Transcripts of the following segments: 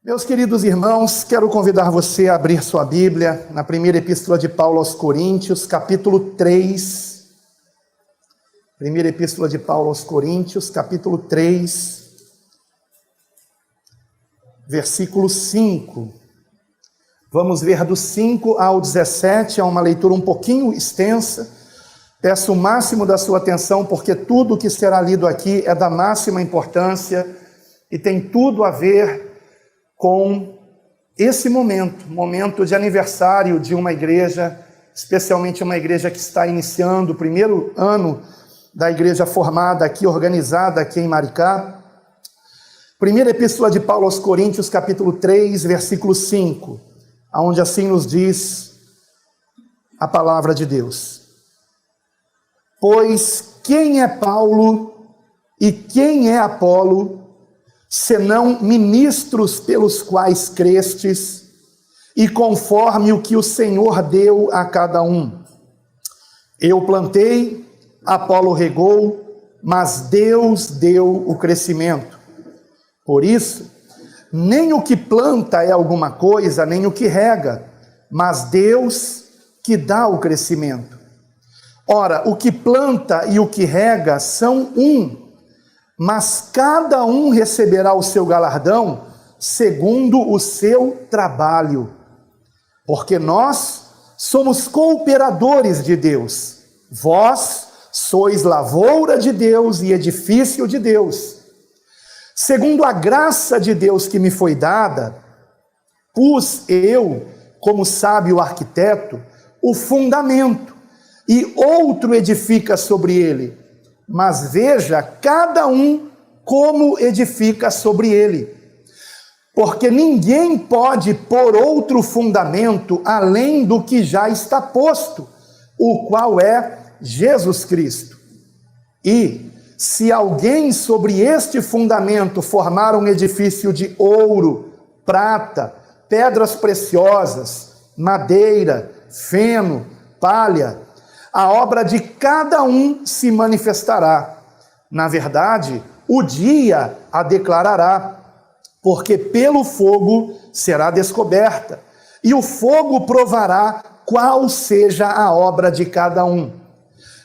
Meus queridos irmãos, quero convidar você a abrir sua Bíblia na primeira epístola de Paulo aos Coríntios, capítulo 3. Primeira epístola de Paulo aos Coríntios, capítulo 3, versículo 5. Vamos ver do 5 ao 17, é uma leitura um pouquinho extensa. Peço o máximo da sua atenção, porque tudo que será lido aqui é da máxima importância e tem tudo a ver com esse momento de aniversário de uma igreja, especialmente uma igreja que está iniciando o primeiro ano da igreja formada aqui, organizada aqui em Maricá. Primeira epístola de Paulo aos Coríntios, capítulo 3, versículo 5, onde assim nos diz a palavra de Deus. Pois quem é Paulo e quem é Apolo, senão ministros pelos quais crestes, e conforme o que o Senhor deu a cada um. Eu plantei, Apolo regou, mas Deus deu o crescimento. Por isso, nem o que planta é alguma coisa, nem o que rega, mas Deus que dá o crescimento. Ora, o que planta e o que rega são um, mas cada um receberá o seu galardão segundo o seu trabalho. Porque nós somos cooperadores de Deus. Vós sois lavoura de Deus e edifício de Deus. Segundo a graça de Deus que me foi dada, pus eu, como sábio arquiteto, o fundamento, e outro edifica sobre ele. Mas veja cada um como edifica sobre ele. Porque ninguém pode pôr outro fundamento além do que já está posto, o qual é Jesus Cristo. E se alguém sobre este fundamento formar um edifício de ouro, prata, pedras preciosas, madeira, feno, palha, a obra de cada um se manifestará. Na verdade, o dia a declarará, porque pelo fogo será descoberta, e o fogo provará qual seja a obra de cada um.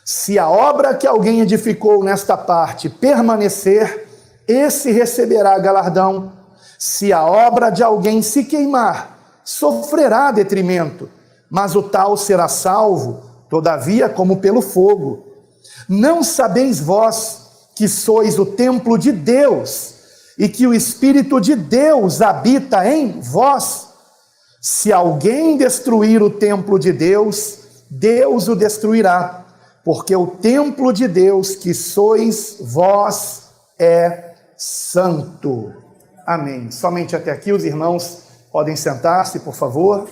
Se a obra que alguém edificou nesta parte permanecer, esse receberá galardão. Se a obra de alguém se queimar, sofrerá detrimento, mas o tal será salvo, todavia como pelo fogo. Não sabeis vós que sois o templo de Deus e que o Espírito de Deus habita em vós? Se alguém destruir o templo de Deus, Deus o destruirá, porque o templo de Deus que sois vós é santo. Amém. Somente até aqui os irmãos podem sentar-se, por favor.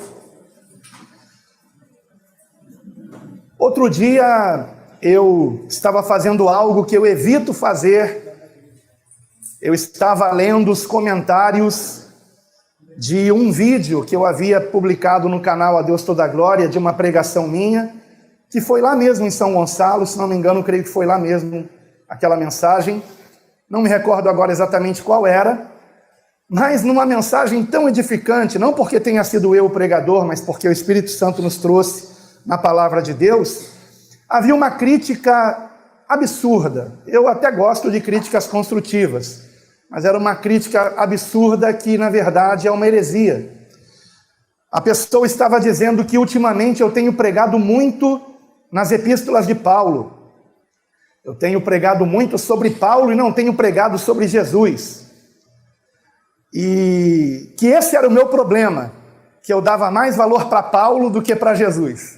Outro dia eu estava fazendo algo que eu evito fazer. Eu estava lendo os comentários de um vídeo que eu havia publicado no canal A Deus Toda a Glória, de uma pregação minha, que foi lá mesmo em São Gonçalo, se não me engano, creio que foi lá mesmo aquela mensagem. Não me recordo agora exatamente qual era, mas numa mensagem tão edificante, não porque tenha sido eu o pregador, mas porque o Espírito Santo nos trouxe na palavra de Deus, havia uma crítica absurda. Eu até gosto de críticas construtivas, mas era uma crítica absurda que, na verdade, é uma heresia. A pessoa estava dizendo que, ultimamente, eu tenho pregado muito nas epístolas de Paulo. Eu tenho pregado muito sobre Paulo e não tenho pregado sobre Jesus. E que esse era o meu problema, que eu dava mais valor para Paulo do que para Jesus.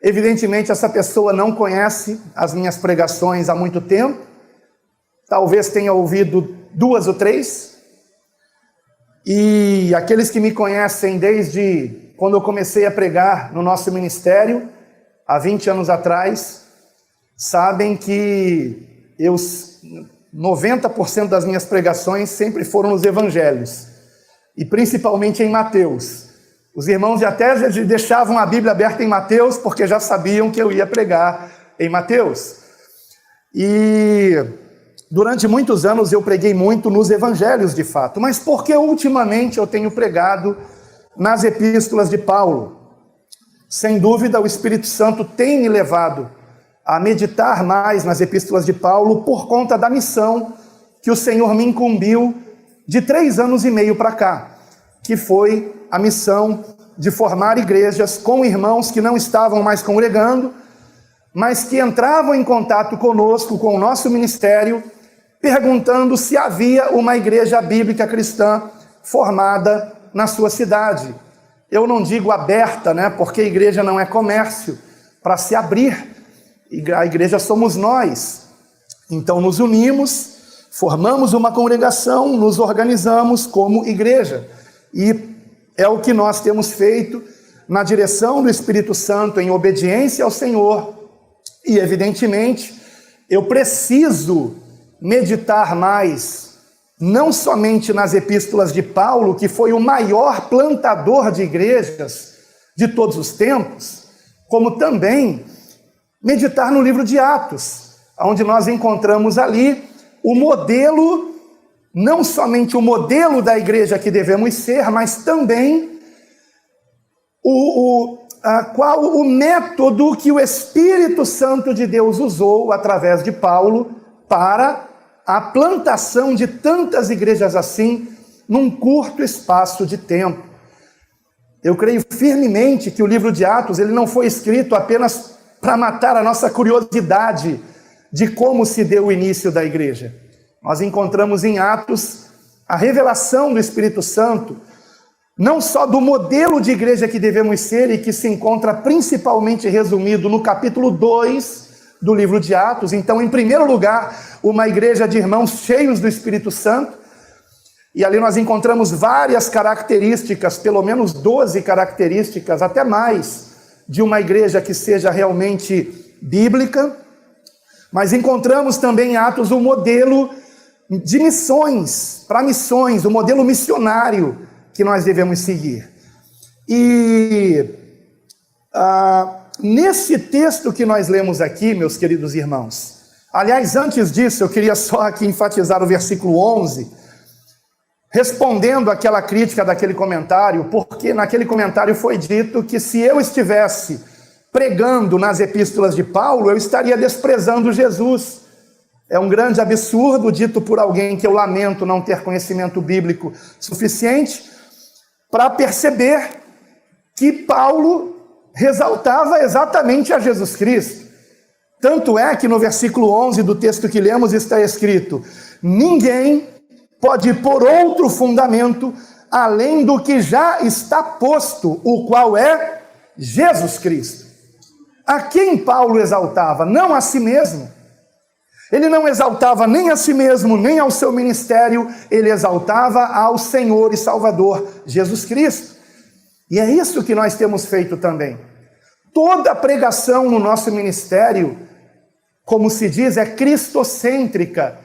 Evidentemente, essa pessoa não conhece as minhas pregações há muito tempo, talvez tenha ouvido 2 ou 3, e aqueles que me conhecem desde quando eu comecei a pregar no nosso ministério, há 20 anos atrás, sabem que 90% das minhas pregações sempre foram nos evangelhos, e principalmente em Mateus. Os irmãos até deixavam a Bíblia aberta em Mateus, porque já sabiam que eu ia pregar em Mateus. E Durante muitos anos eu preguei muito nos evangelhos de fato, mas porque ultimamente eu tenho pregado nas epístolas de Paulo. Sem dúvida, o Espírito Santo tem me levado a meditar mais nas epístolas de Paulo por conta da missão que o Senhor me incumbiu de 3 anos e meio para cá, que foi a missão de formar igrejas com irmãos que não estavam mais congregando, mas que entravam em contato conosco, com o nosso ministério, perguntando se havia uma igreja bíblica cristã formada na sua cidade. Eu não digo aberta, né? Porque igreja não é comércio, para se abrir. A igreja somos nós. Então nos unimos, formamos uma congregação, nos organizamos como igreja. E é o que nós temos feito na direção do Espírito Santo, em obediência ao Senhor. E evidentemente, eu preciso meditar mais, não somente nas epístolas de Paulo, que foi o maior plantador de igrejas de todos os tempos, como também meditar no livro de Atos, onde nós encontramos ali o modelo, não somente o modelo da igreja que devemos ser, mas também qual o método que o Espírito Santo de Deus usou através de Paulo para a plantação de tantas igrejas assim num curto espaço de tempo. Eu creio firmemente que o livro de Atos ele não foi escrito apenas para matar a nossa curiosidade de como se deu o início da igreja. Nós encontramos em Atos a revelação do Espírito Santo, não só do modelo de igreja que devemos ser e que se encontra principalmente resumido no capítulo 2 do livro de Atos. Então, em primeiro lugar, uma igreja de irmãos cheios do Espírito Santo, e ali nós encontramos várias características, pelo menos 12 características, até mais, de uma igreja que seja realmente bíblica. Mas encontramos também em Atos o modelo de missões, para missões, o modelo missionário que nós devemos seguir. E nesse texto que nós lemos aqui, meus queridos irmãos, aliás, antes disso, eu queria só aqui enfatizar o versículo 11, respondendo àquela crítica daquele comentário, porque naquele comentário foi dito que se eu estivesse pregando nas epístolas de Paulo, eu estaria desprezando Jesus. É um grande absurdo dito por alguém que eu lamento não ter conhecimento bíblico suficiente para perceber que Paulo exaltava exatamente a Jesus Cristo. Tanto é que no versículo 11 do texto que lemos está escrito: ninguém pode pôr outro fundamento além do que já está posto, o qual é Jesus Cristo. A quem Paulo exaltava? Não a si mesmo. Ele não exaltava nem a si mesmo, nem ao seu ministério, ele exaltava ao Senhor e Salvador, Jesus Cristo. E é isso que nós temos feito também. Toda pregação no nosso ministério, como se diz, é cristocêntrica.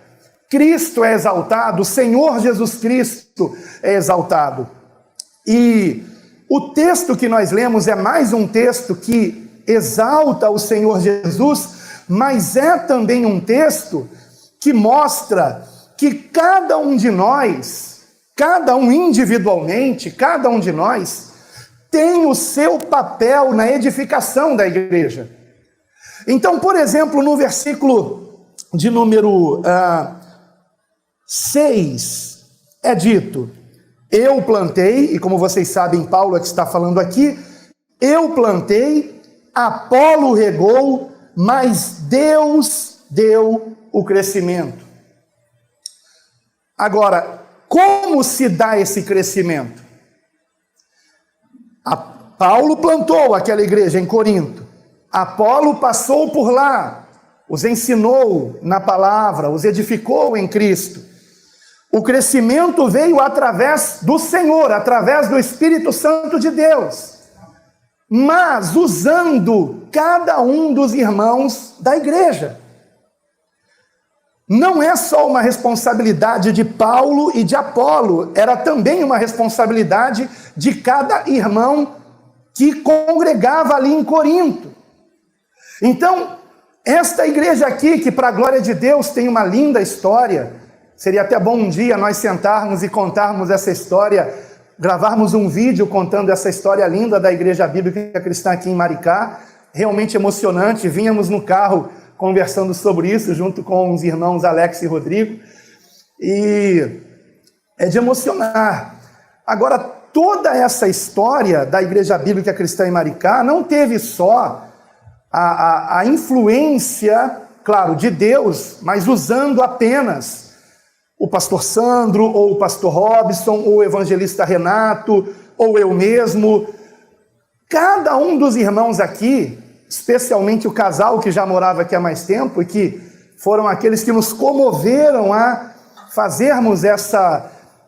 Cristo é exaltado, o Senhor Jesus Cristo é exaltado. E o texto que nós lemos é mais um texto que exalta o Senhor Jesus, mas é também um texto que mostra que cada um de nós, cada um individualmente, cada um de nós, tem o seu papel na edificação da igreja. Então, por exemplo, no versículo de número 6, é dito: eu plantei, e como vocês sabem, Paulo é que está falando aqui, eu plantei, Apolo regou, mas Deus deu o crescimento. Agora, como se dá esse crescimento? Paulo plantou aquela igreja em Corinto. Apolo passou por lá, os ensinou na palavra, os edificou em Cristo. O crescimento veio através do Senhor, através do Espírito Santo de Deus, mas usando cada um dos irmãos da igreja. Não é só uma responsabilidade de Paulo e de Apolo, era também uma responsabilidade de cada irmão que congregava ali em Corinto. Então, Esta igreja aqui, que para a glória de Deus tem uma linda história, seria até bom um dia nós sentarmos e contarmos essa história, gravarmos um vídeo contando essa história linda da Igreja Bíblica Cristã aqui em Maricá, realmente emocionante. Vínhamos no carro conversando sobre isso, junto com os irmãos Alex e Rodrigo, e é de emocionar. Agora, toda essa história da Igreja Bíblica Cristã em Maricá não teve só a influência, claro, de Deus, mas usando apenas o pastor Sandro, ou o pastor Robson, ou o evangelista Renato, ou eu mesmo. Cada um dos irmãos aqui, especialmente o casal que já morava aqui há mais tempo, e que foram aqueles que nos comoveram a fazermos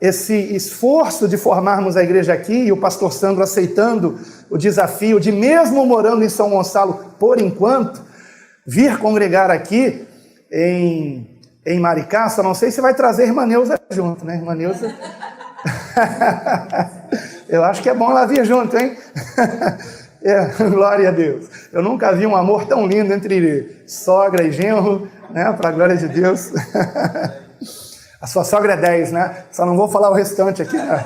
esse esforço de formarmos a igreja aqui, e o pastor Sandro aceitando o desafio de, mesmo morando em São Gonçalo, por enquanto, vir congregar aqui em Maricá. Só não sei se vai trazer a irmã Neuza junto, né? Irmã Neuza... Eu acho que é bom ela vir junto, hein? Glória a Deus. Eu nunca vi um amor tão lindo entre sogra e genro, né? Para a glória de Deus. A sua sogra é 10, né? Só não vou falar o restante aqui, né?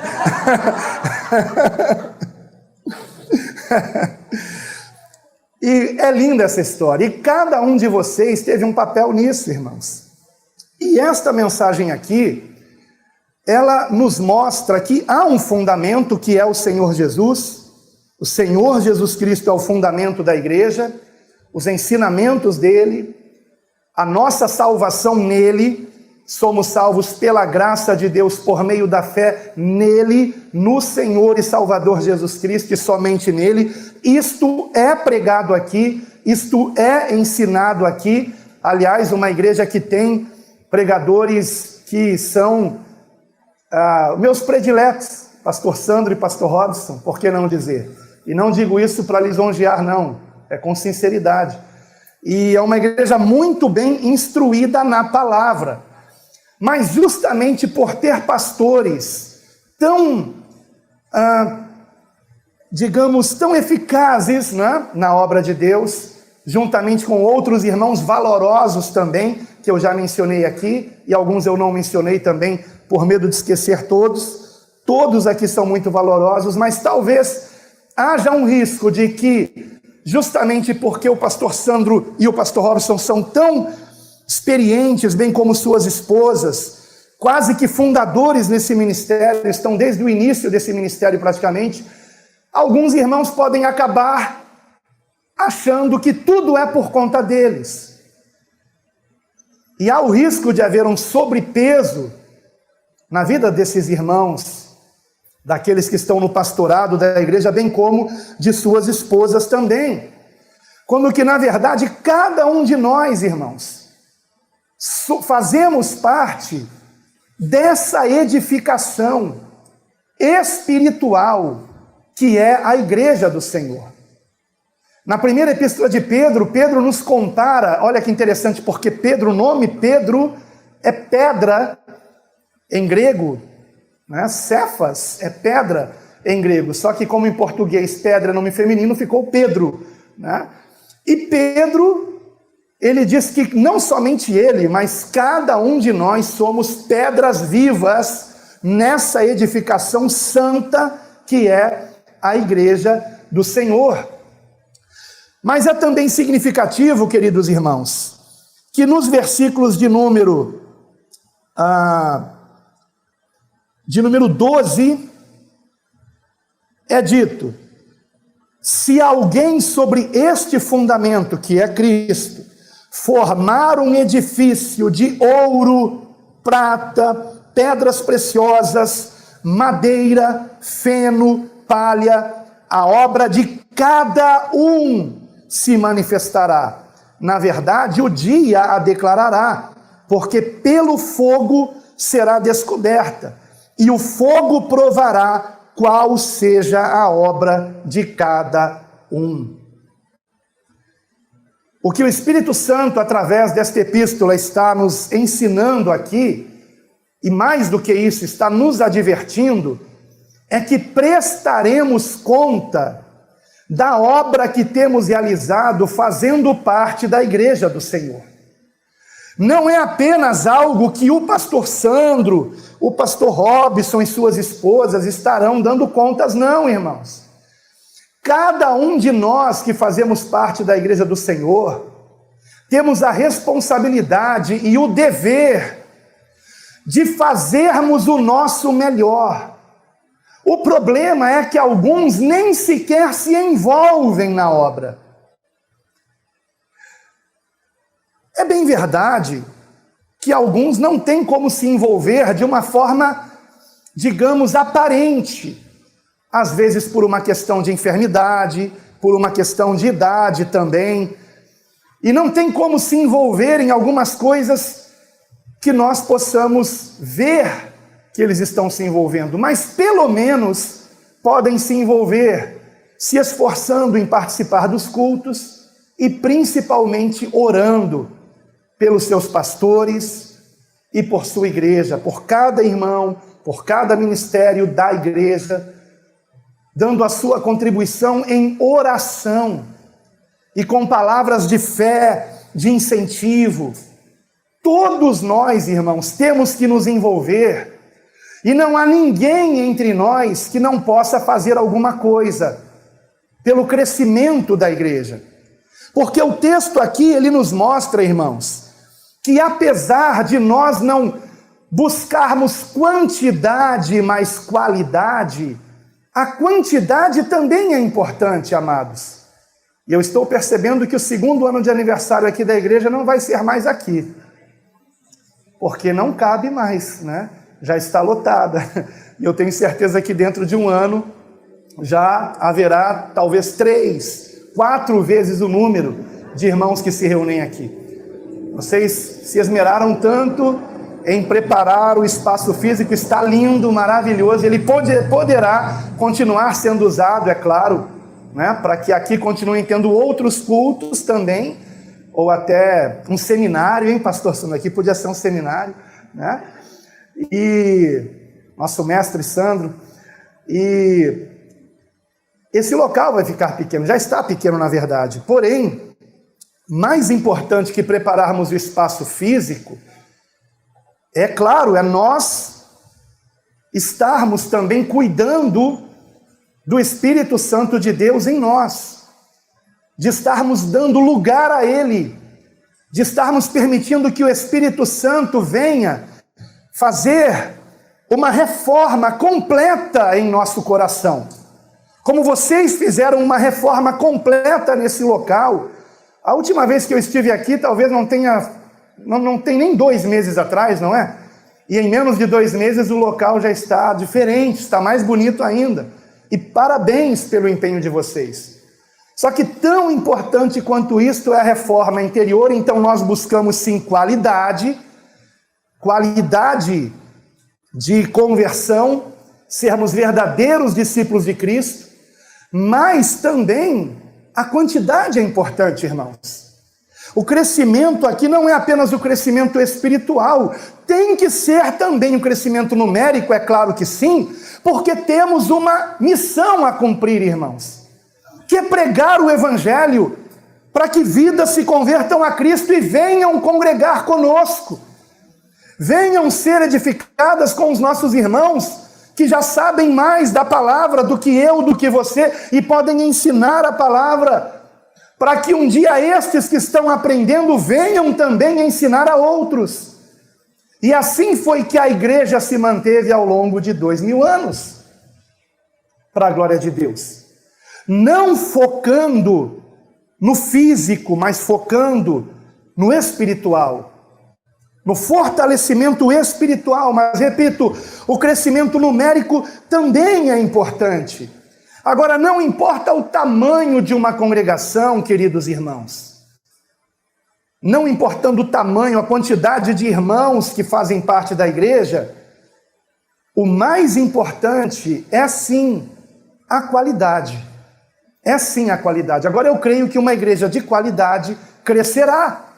E é linda essa história. E cada um de vocês teve um papel nisso, irmãos. E esta mensagem aqui, ela nos mostra que há um fundamento que é o Senhor Jesus. O Senhor Jesus Cristo é o fundamento da igreja, os ensinamentos dele, a nossa salvação nele. Somos salvos pela graça de Deus por meio da fé nele, no Senhor e Salvador Jesus Cristo, e somente nele. Isto é pregado aqui, isto é ensinado aqui. Aliás, uma igreja que tem pregadores que são meus prediletos, pastor Sandro e pastor Robson, por que não dizer? E não digo isso para lisonjear, não, é com sinceridade. E é uma igreja muito bem instruída na palavra, mas justamente por ter pastores tão, digamos, tão eficazes, né, na obra de Deus, juntamente com outros irmãos valorosos também, que eu já mencionei aqui, e alguns eu não mencionei também, por medo de esquecer todos. Todos aqui são muito valorosos, mas talvez haja um risco de que, justamente porque o pastor Sandro e o pastor Robson são tão experientes, bem como suas esposas, quase que fundadores nesse ministério, estão desde o início desse ministério praticamente, alguns irmãos podem acabar achando que tudo é por conta deles. E há o risco de haver um sobrepeso na vida desses irmãos, daqueles que estão no pastorado da igreja, bem como de suas esposas também. Quando que, na verdade, cada um de nós, irmãos, fazemos parte dessa edificação espiritual que é a igreja do Senhor. Na primeira epístola de Pedro, Pedro nos compara, olha que interessante, porque Pedro, o nome Pedro é pedra em grego, né? Cefas é pedra em grego, só que como em português pedra é nome feminino, ficou Pedro, né? E Pedro, ele diz que não somente ele, mas cada um de nós somos pedras vivas nessa edificação santa que é a igreja do Senhor. Mas é também significativo, queridos irmãos, que nos versículos de número 12, é dito: se alguém sobre este fundamento, que é Cristo, formar um edifício de ouro, prata, pedras preciosas, madeira, feno, palha, a obra de cada um se manifestará. Na verdade, o dia a declarará, porque pelo fogo será descoberta, e o fogo provará qual seja a obra de cada um. O que o Espírito Santo, através desta epístola, está nos ensinando aqui, e mais do que isso, está nos advertindo, é que prestaremos conta da obra que temos realizado fazendo parte da igreja do Senhor. Não é apenas algo que o pastor Sandro, o pastor Robson e suas esposas estarão dando contas, não, irmãos. Cada um de nós que fazemos parte da igreja do Senhor, temos a responsabilidade e o dever de fazermos o nosso melhor. O problema é que alguns nem sequer se envolvem na obra. É bem verdade que alguns não têm como se envolver de uma forma, digamos, aparente. Às vezes por uma questão de enfermidade, por uma questão de idade também. E não tem como se envolver em algumas coisas que nós possamos ver que eles estão se envolvendo, mas pelo menos podem se envolver, se esforçando em participar dos cultos e principalmente orando pelos seus pastores e por sua igreja, por cada irmão, por cada ministério da igreja, dando a sua contribuição em oração e com palavras de fé, de incentivo. Todos nós, irmãos, temos que nos envolver. E não há ninguém entre nós que não possa fazer alguma coisa pelo crescimento da igreja. Porque o texto aqui, ele nos mostra, irmãos, que apesar de nós não buscarmos quantidade, mas qualidade, a quantidade também é importante, amados. E eu estou percebendo que o segundo ano de aniversário aqui da igreja não vai ser mais aqui. Porque não cabe mais, né? Já está lotada, e eu tenho certeza que dentro de um ano já haverá talvez 3, 4 vezes o número de irmãos que se reúnem aqui. Vocês se esmeraram tanto em preparar o espaço físico, está lindo, maravilhoso, ele poderá continuar sendo usado, é claro, né, para que aqui continuem tendo outros cultos também, ou até um seminário, hein, pastor Sandro? Aqui podia ser um seminário, né? E nosso mestre Sandro, e esse local vai ficar pequeno, já está pequeno na verdade, porém, mais importante que prepararmos o espaço físico, é claro, é nós estarmos também cuidando do Espírito Santo de Deus em nós, de estarmos dando lugar a Ele, de estarmos permitindo que o Espírito Santo venha fazer uma reforma completa em nosso coração. Como vocês fizeram uma reforma completa nesse local. A última vez que eu estive aqui, talvez não tem nem 2 meses atrás, não é? E em menos de 2 meses o local já está diferente, está mais bonito ainda. E parabéns pelo empenho de vocês. Só que tão importante quanto isto é a reforma interior, então nós buscamos sim qualidade de conversão, sermos verdadeiros discípulos de Cristo, mas também a quantidade é importante, irmãos. O crescimento aqui não é apenas o crescimento espiritual, tem que ser também o crescimento numérico, é claro que sim, porque temos uma missão a cumprir, irmãos, que é pregar o Evangelho, para que vidas se convertam a Cristo e venham congregar conosco. Venham ser edificadas com os nossos irmãos, que já sabem mais da palavra do que eu, do que você, e podem ensinar a palavra, para que um dia estes que estão aprendendo venham também ensinar a outros. E assim foi que a igreja se manteve ao longo de 2000 anos, para a glória de Deus. Não focando no físico, mas focando no espiritual. No fortalecimento espiritual, mas repito, o crescimento numérico também é importante. Agora, não importa o tamanho de uma congregação, queridos irmãos. Não importando o tamanho, a quantidade de irmãos que fazem parte da igreja, o mais importante é sim a qualidade. É sim a qualidade. Agora, eu creio que uma igreja de qualidade crescerá.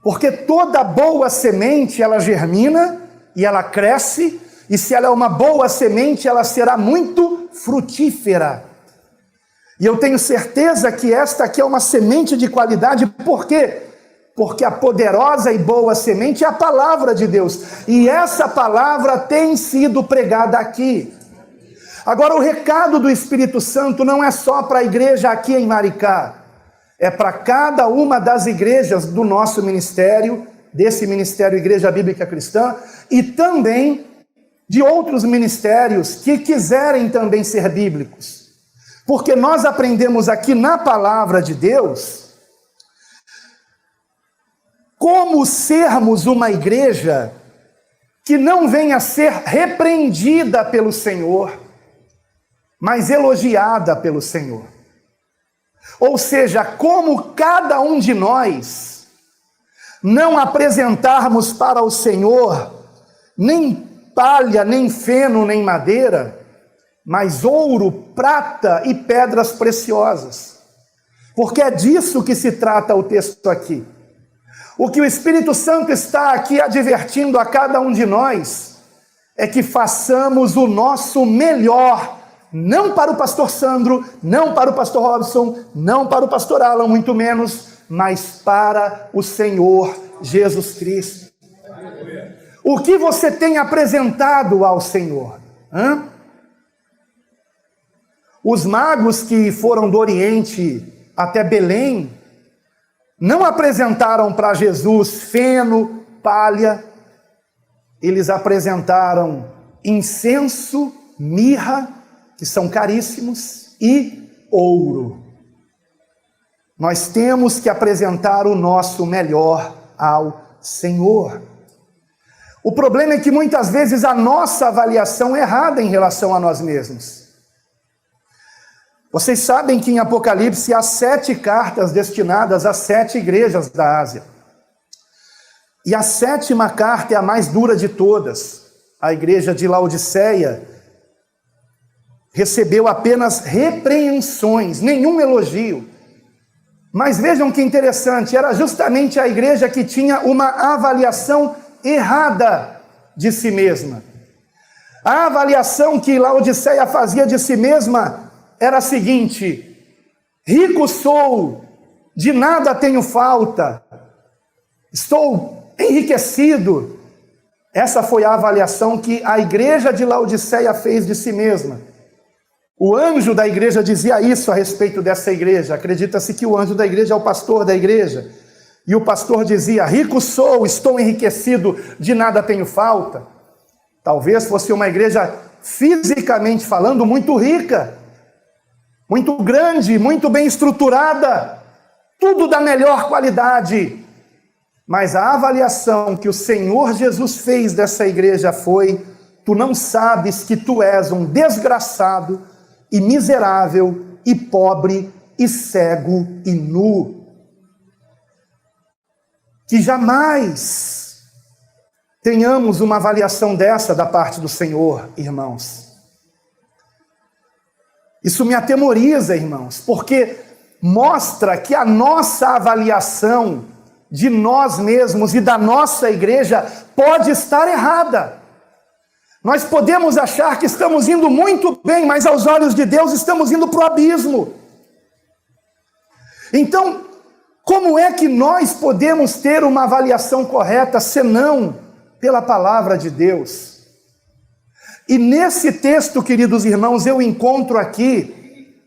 Porque toda boa semente, ela germina e ela cresce, e se ela é uma boa semente, ela será muito frutífera. E eu tenho certeza que esta aqui é uma semente de qualidade. Por quê? Porque a poderosa e boa semente é a palavra de Deus. E essa palavra tem sido pregada aqui. Agora, o recado do Espírito Santo não é só para a igreja aqui em Maricá. É para cada uma das igrejas do nosso ministério, desse ministério Igreja Bíblica Cristã, e também de outros ministérios que quiserem também ser bíblicos. Porque nós aprendemos aqui na palavra de Deus como sermos uma igreja que não venha a ser repreendida pelo Senhor, mas elogiada pelo Senhor. Ou seja, como cada um de nós não apresentarmos para o Senhor nem palha, nem feno, nem madeira, mas ouro, prata e pedras preciosas. Porque é disso que se trata o texto aqui. O que o Espírito Santo está aqui advertindo a cada um de nós é que façamos o nosso melhor, não para o pastor Sandro, não para o pastor Robson, não para o pastor Alan, muito menos, mas para o Senhor Jesus Cristo. O que você tem apresentado ao Senhor? Os magos que foram do Oriente até Belém não apresentaram para Jesus feno, palha, eles apresentaram incenso, mirra, que são caríssimos, e ouro. Nós temos que apresentar o nosso melhor ao Senhor. O problema é que muitas vezes a nossa avaliação é errada em relação a nós mesmos. Vocês sabem que em Apocalipse há 7 cartas destinadas a 7 igrejas da Ásia. E a 7ª carta é a mais dura de todas. A igreja de Laodiceia recebeu apenas repreensões, nenhum elogio. Mas vejam que interessante, era justamente a igreja que tinha uma avaliação errada de si mesma. A avaliação que Laodiceia fazia de si mesma era a seguinte: rico sou, de nada tenho falta, estou enriquecido. Essa foi a avaliação que a igreja de Laodiceia fez de si mesma. O anjo da igreja dizia isso a respeito dessa igreja. Acredita-se que o anjo da igreja é o pastor da igreja. E o pastor dizia: rico sou, estou enriquecido, de nada tenho falta. Talvez fosse uma igreja, fisicamente falando, muito rica, muito grande, muito bem estruturada, tudo da melhor qualidade. Mas a avaliação que o Senhor Jesus fez dessa igreja foi: tu não sabes que tu és um desgraçado e miserável e pobre e cego e nu. Que jamais tenhamos uma avaliação dessa da parte do Senhor, irmãos. Isso me atemoriza, irmãos, porque mostra que a nossa avaliação de nós mesmos e da nossa igreja pode estar errada. Nós podemos achar que estamos indo muito bem, mas aos olhos de Deus estamos indo para o abismo. Então, como é que nós podemos ter uma avaliação correta, senão pela palavra de Deus? E nesse texto, queridos irmãos, eu encontro aqui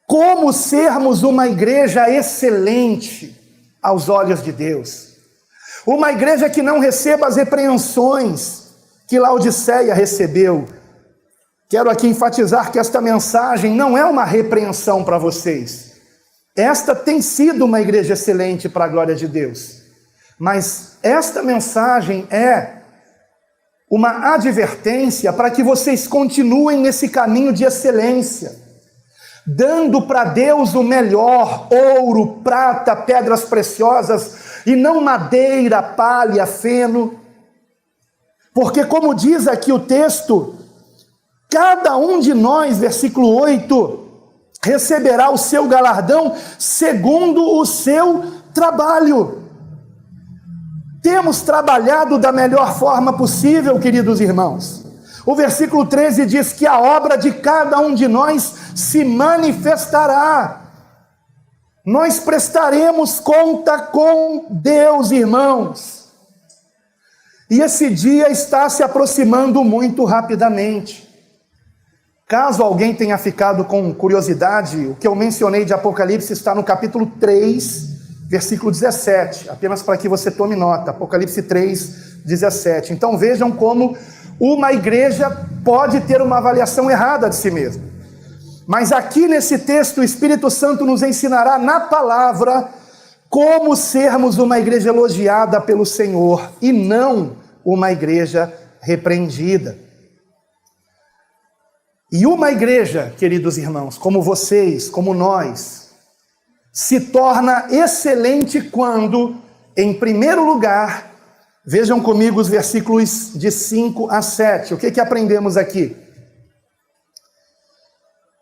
como sermos uma igreja excelente aos olhos de Deus. Uma igreja que não receba as repreensões que Laodiceia recebeu. Quero aqui enfatizar que esta mensagem não é uma repreensão para vocês. Esta tem sido uma igreja excelente para a glória de Deus. Mas esta mensagem é uma advertência para que vocês continuem nesse caminho de excelência, dando para Deus o melhor: ouro, prata, pedras preciosas, e não madeira, palha, feno. Porque, como diz aqui o texto, cada um de nós, versículo 8, receberá o seu galardão segundo o seu trabalho. Temos trabalhado da melhor forma possível, queridos irmãos. O versículo 13 diz que a obra de cada um de nós se manifestará. Nós prestaremos conta com Deus, irmãos. E esse dia está se aproximando muito rapidamente. Caso alguém tenha ficado com curiosidade, o que eu mencionei de Apocalipse está no capítulo 3, versículo 17. Apenas para que você tome nota. Apocalipse 3, 17. Então vejam como uma igreja pode ter uma avaliação errada de si mesma. Mas aqui nesse texto, o Espírito Santo nos ensinará na palavra como sermos uma igreja elogiada pelo Senhor e não uma igreja repreendida. E uma igreja, queridos irmãos, como vocês, como nós, se torna excelente quando, em primeiro lugar, vejam comigo os versículos de 5 a 7. O que aprendemos aqui?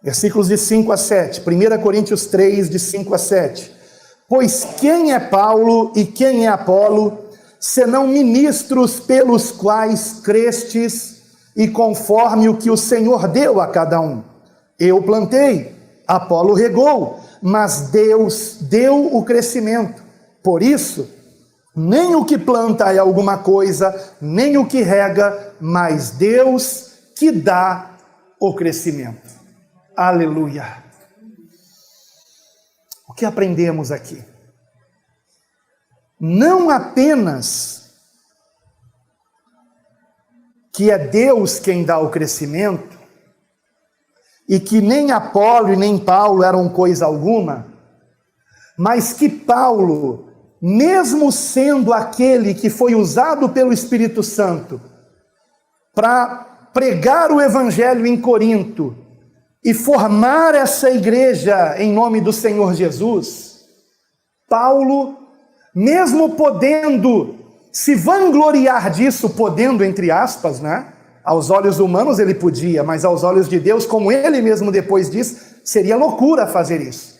Versículos de 5 a 7, 1 Coríntios 3, de 5 a 7. Pois quem é Paulo e quem é Apolo, senão ministros pelos quais crestes, e conforme o que o Senhor deu a cada um? Eu plantei, Apolo regou, mas Deus deu o crescimento. Por isso, nem o que planta é alguma coisa, nem o que rega, mas Deus que dá o crescimento. Aleluia! O que aprendemos aqui? Não apenas que é Deus quem dá o crescimento, e que nem Apolo e nem Paulo eram coisa alguma, mas que Paulo, mesmo sendo aquele que foi usado pelo Espírito Santo para pregar o Evangelho em Corinto, e formar essa igreja em nome do Senhor Jesus, Paulo, mesmo podendo se vangloriar disso, podendo entre aspas, né? Aos olhos humanos ele podia, mas aos olhos de Deus, como ele mesmo depois diz, seria loucura fazer isso.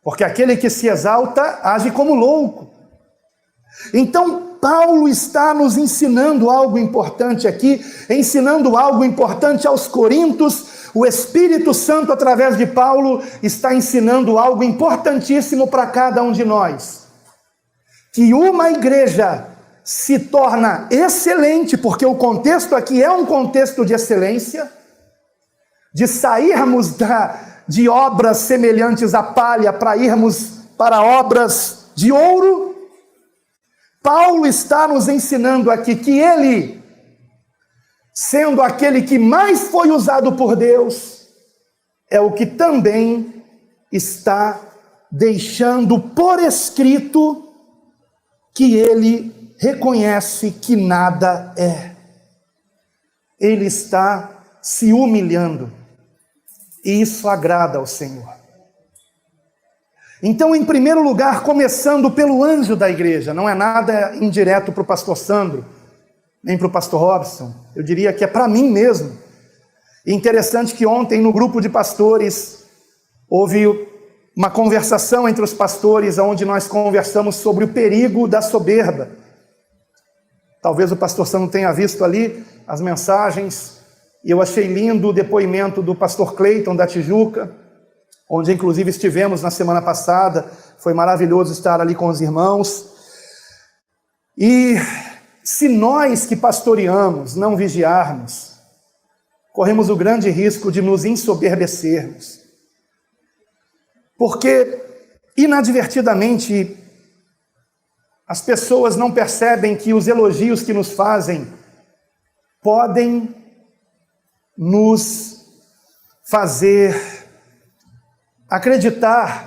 Porque aquele que se exalta age como louco. Então, Paulo está nos ensinando algo importante aqui, ensinando algo importante aos coríntios. O Espírito Santo, através de Paulo, está ensinando algo importantíssimo para cada um de nós. Que uma igreja se torna excelente, porque o contexto aqui é um contexto de excelência, de sairmos de obras semelhantes à palha para irmos para obras de ouro. Paulo está nos ensinando aqui que ele, sendo aquele que mais foi usado por Deus, é o que também está deixando por escrito que ele reconhece que nada é. Ele está se humilhando, e isso agrada ao Senhor. Então, em primeiro lugar, começando pelo anjo da igreja, não é nada indireto para o pastor Sandro, nem para o pastor Robson, eu diria que é para mim mesmo. E interessante que ontem no grupo de pastores houve uma conversação entre os pastores, onde nós conversamos sobre o perigo da soberba. Talvez o pastor Sandro tenha visto ali as mensagens, e eu achei lindo o depoimento do pastor Cleiton da Tijuca, onde inclusive estivemos na semana passada, foi maravilhoso estar ali com os irmãos. E se nós que pastoreamos não vigiarmos, corremos o grande risco de nos ensoberbecermos. Porque, inadvertidamente, as pessoas não percebem que os elogios que nos fazem podem nos fazer acreditar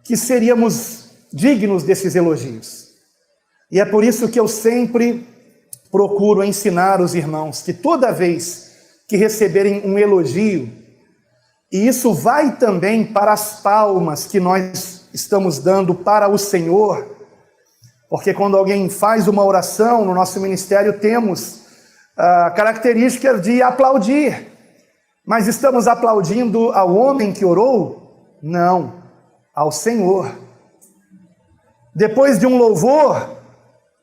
que seríamos dignos desses elogios. E é por isso que eu sempre procuro ensinar os irmãos que toda vez que receberem um elogio, e isso vai também para as palmas que nós estamos dando para o Senhor, porque quando alguém faz uma oração no nosso ministério, temos a característica de aplaudir. Mas estamos aplaudindo ao homem que orou? Não, ao Senhor. Depois de um louvor,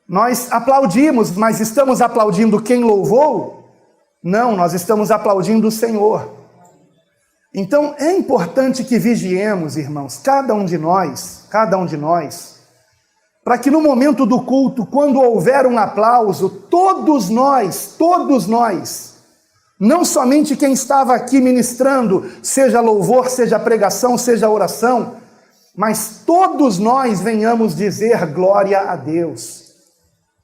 nós aplaudimos, mas estamos aplaudindo quem louvou? Não, nós estamos aplaudindo o Senhor. Então é importante que vigiemos, irmãos, cada um de nós, para que no momento do culto, quando houver um aplauso, todos nós, não somente quem estava aqui ministrando, seja louvor, seja pregação, seja oração, mas todos nós venhamos dizer glória a Deus,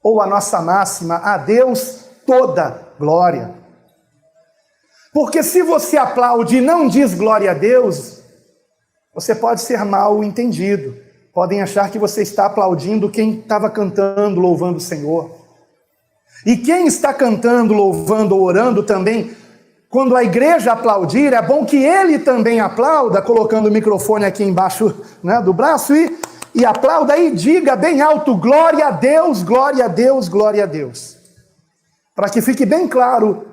ou a nossa máxima, a Deus toda glória. Porque se você aplaude e não diz glória a Deus, você pode ser mal entendido. Podem achar que você está aplaudindo quem estava cantando, louvando o Senhor. E quem está cantando, louvando ou orando também, quando a igreja aplaudir, é bom que ele também aplauda, colocando o microfone aqui embaixo, né, do braço, e aplauda e diga bem alto, glória a Deus, glória a Deus, glória a Deus. Para que fique bem claro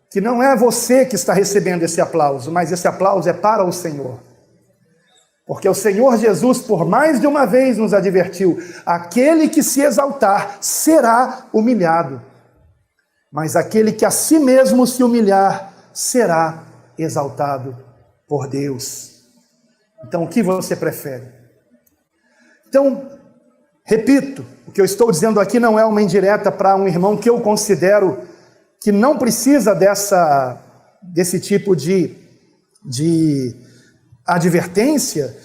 que não é você que está recebendo esse aplauso, mas esse aplauso é para o Senhor. Porque o Senhor Jesus, por mais de uma vez, nos advertiu: aquele que se exaltar será humilhado, mas aquele que a si mesmo se humilhar será exaltado por Deus. Então, o que você prefere? Então, repito, o que eu estou dizendo aqui não é uma indireta para um irmão que eu considero que não precisa desse tipo de advertência,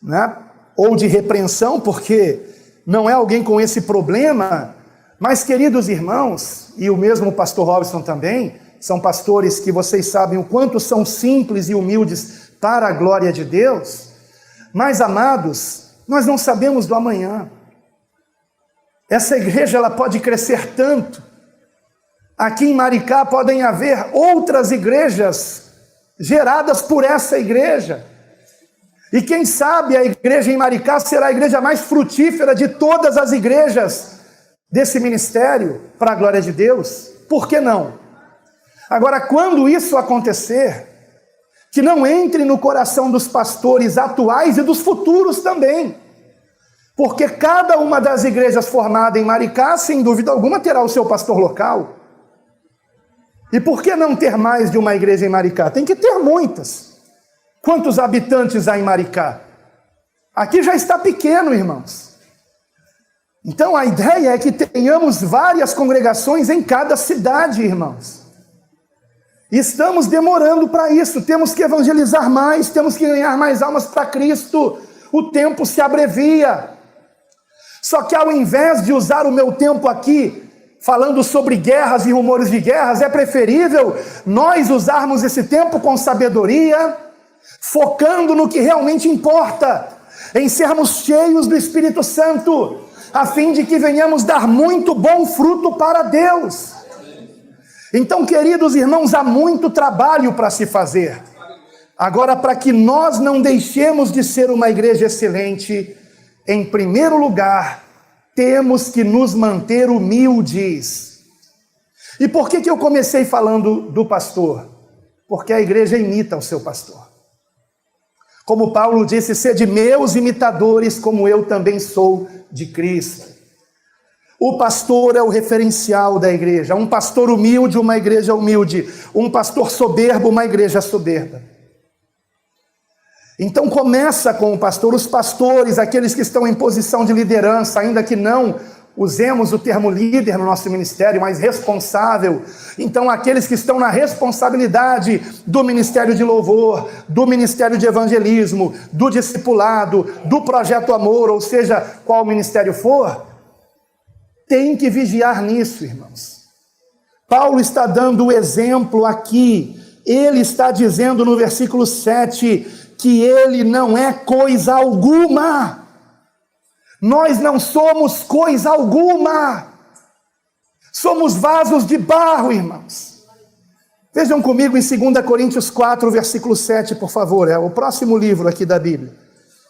né? Ou de repreensão, porque não é alguém com esse problema. Mas, queridos irmãos, e o mesmo pastor Robson também, são pastores que vocês sabem o quanto são simples e humildes para a glória de Deus. Mas, amados, nós não sabemos do amanhã. Essa igreja ela pode crescer tanto. Aqui em Maricá podem haver outras igrejas geradas por essa igreja. E quem sabe a igreja em Maricá será a igreja mais frutífera de todas as igrejas desse ministério, para a glória de Deus. Por que não? Agora, quando isso acontecer, que não entre no coração dos pastores atuais e dos futuros também. Porque cada uma das igrejas formadas em Maricá, sem dúvida alguma, terá o seu pastor local. E por que não ter mais de uma igreja em Maricá? Tem que ter muitas. Quantos habitantes há em Maricá? Aqui já está pequeno, irmãos. Então a ideia é que tenhamos várias congregações em cada cidade, irmãos. E estamos demorando para isso. Temos que evangelizar mais, temos que ganhar mais almas para Cristo. O tempo se abrevia. Só que ao invés de usar o meu tempo aqui falando sobre guerras e rumores de guerras, é preferível nós usarmos esse tempo com sabedoria, focando no que realmente importa, em sermos cheios do Espírito Santo, a fim de que venhamos dar muito bom fruto para Deus. Então, queridos irmãos, há muito trabalho para se fazer. Agora, para que nós não deixemos de ser uma igreja excelente, em primeiro lugar, temos que nos manter humildes. E por que eu comecei falando do pastor? Porque a igreja imita o seu pastor. Como Paulo disse, sede meus imitadores, como eu também sou de Cristo. O pastor é o referencial da igreja. Um pastor humilde, uma igreja humilde. Um pastor soberbo, uma igreja soberba. Então começa com o pastor, os pastores, aqueles que estão em posição de liderança, ainda que não usemos o termo líder no nosso ministério, mas responsável. Então aqueles que estão na responsabilidade do ministério de louvor, do ministério de evangelismo, do discipulado, do projeto amor, ou seja, qual ministério for, tem que vigiar nisso, irmãos. Paulo está dando o exemplo aqui. Ele está dizendo no versículo 7 que ele não é coisa alguma. Nós não somos coisa alguma. Somos vasos de barro, irmãos. Vejam comigo em 2 Coríntios 4, versículo 7, por favor. É o próximo livro aqui da Bíblia.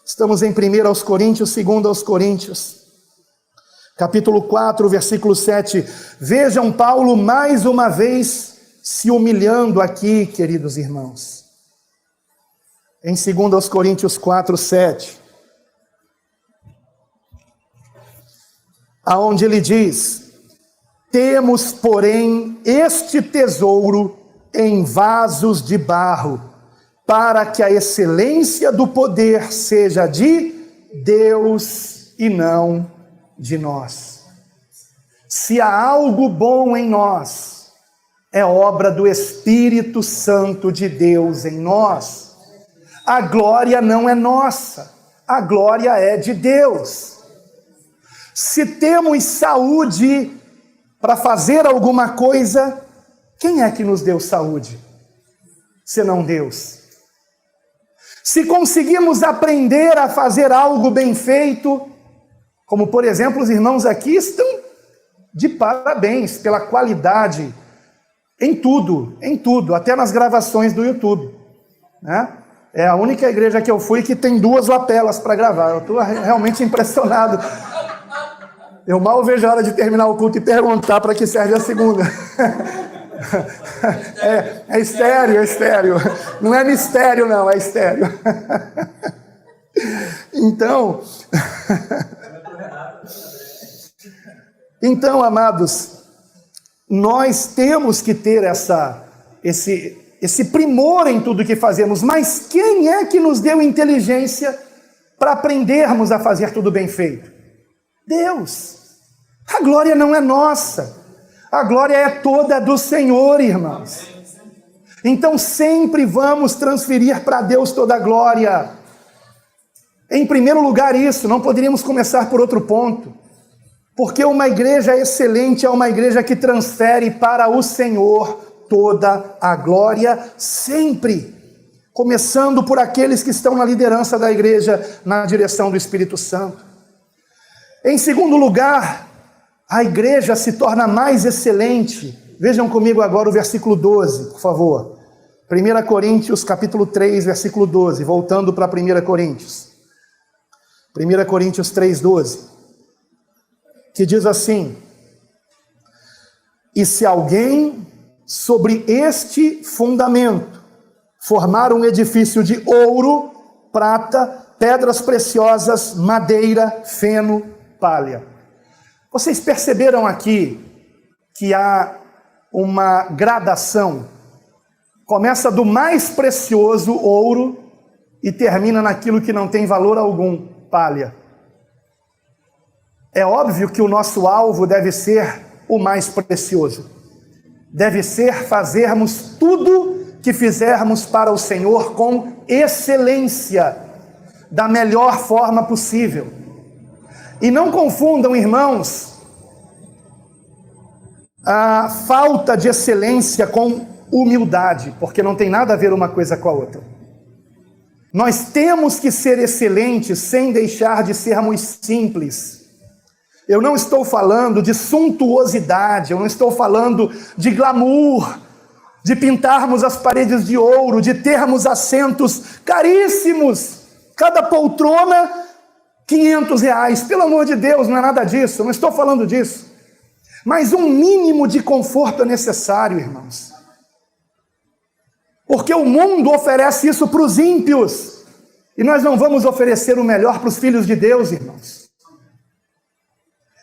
Estamos em 1 aos Coríntios, 2 aos Coríntios. Capítulo 4, versículo 7. Vejam Paulo mais uma vez se humilhando aqui, queridos irmãos. Em 2 Coríntios 4, 7. Aonde ele diz: Temos, porém, este tesouro em vasos de barro, para que a excelência do poder seja de Deus e não de nós. Se há algo bom em nós, é obra do Espírito Santo de Deus em nós. A glória não é nossa, a glória é de Deus. Se temos saúde para fazer alguma coisa, quem é que nos deu saúde? Senão Deus. Se conseguimos aprender a fazer algo bem feito, como por exemplo os irmãos aqui estão de parabéns pela qualidade em tudo, até nas gravações do YouTube, né? É a única igreja que eu fui que tem 2 lapelas para gravar. Eu estou realmente impressionado. Eu mal vejo a hora de terminar o culto e perguntar para que serve a segunda. É estéreo, é estéreo. Não é mistério, não, é estéreo. Então, amados, nós temos que ter esse primor em tudo que fazemos. Mas quem é que nos deu inteligência para aprendermos a fazer tudo bem feito? Deus. A glória não é nossa. A glória é toda do Senhor, irmãos. Então sempre vamos transferir para Deus toda a glória. Em primeiro lugar isso, não poderíamos começar por outro ponto. Porque uma igreja excelente é uma igreja que transfere para o Senhor toda a glória sempre. Começando por aqueles que estão na liderança da igreja, na direção do Espírito Santo. Em segundo lugar, a igreja se torna mais excelente. Vejam comigo agora o versículo 12, por favor. 1 Coríntios, capítulo 3, versículo 12. Voltando para 1 Coríntios. 1 Coríntios 3, 12. Que diz assim: e se alguém sobre este fundamento formar um edifício de ouro, prata, pedras preciosas, madeira, feno, palha. Vocês perceberam aqui que há uma gradação? Começa do mais precioso, ouro, e termina naquilo que não tem valor algum, palha. É óbvio que o nosso alvo deve ser o mais precioso. Deve ser fazermos tudo que fizermos para o Senhor com excelência, da melhor forma possível. E não confundam, irmãos, a falta de excelência com humildade, porque não tem nada a ver uma coisa com a outra. Nós temos que ser excelentes sem deixar de sermos simples. Eu não estou falando de suntuosidade, eu não estou falando de glamour, de pintarmos as paredes de ouro, de termos assentos caríssimos, cada poltrona R$500, pelo amor de Deus, não é nada disso, eu não estou falando disso. Mas um mínimo de conforto é necessário, irmãos. Porque o mundo oferece isso para os ímpios, e nós não vamos oferecer o melhor para os filhos de Deus, irmãos.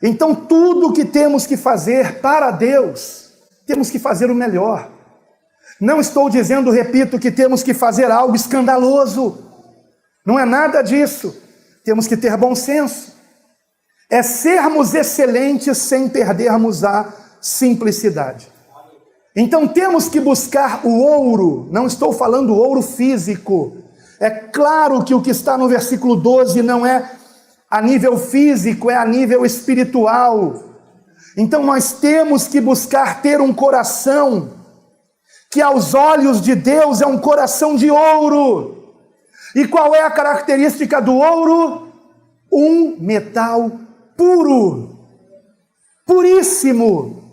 Então tudo que temos que fazer para Deus, temos que fazer o melhor. Não estou dizendo, repito, que temos que fazer algo escandaloso. Não é nada disso. Temos que ter bom senso. É sermos excelentes sem perdermos a simplicidade. Então temos que buscar o ouro. Não estou falando ouro físico. É claro que o que está no versículo 12 não é a nível físico, é a nível espiritual. Então nós temos que buscar ter um coração que aos olhos de Deus é um coração de ouro. E qual é a característica do ouro? Um metal puro, puríssimo.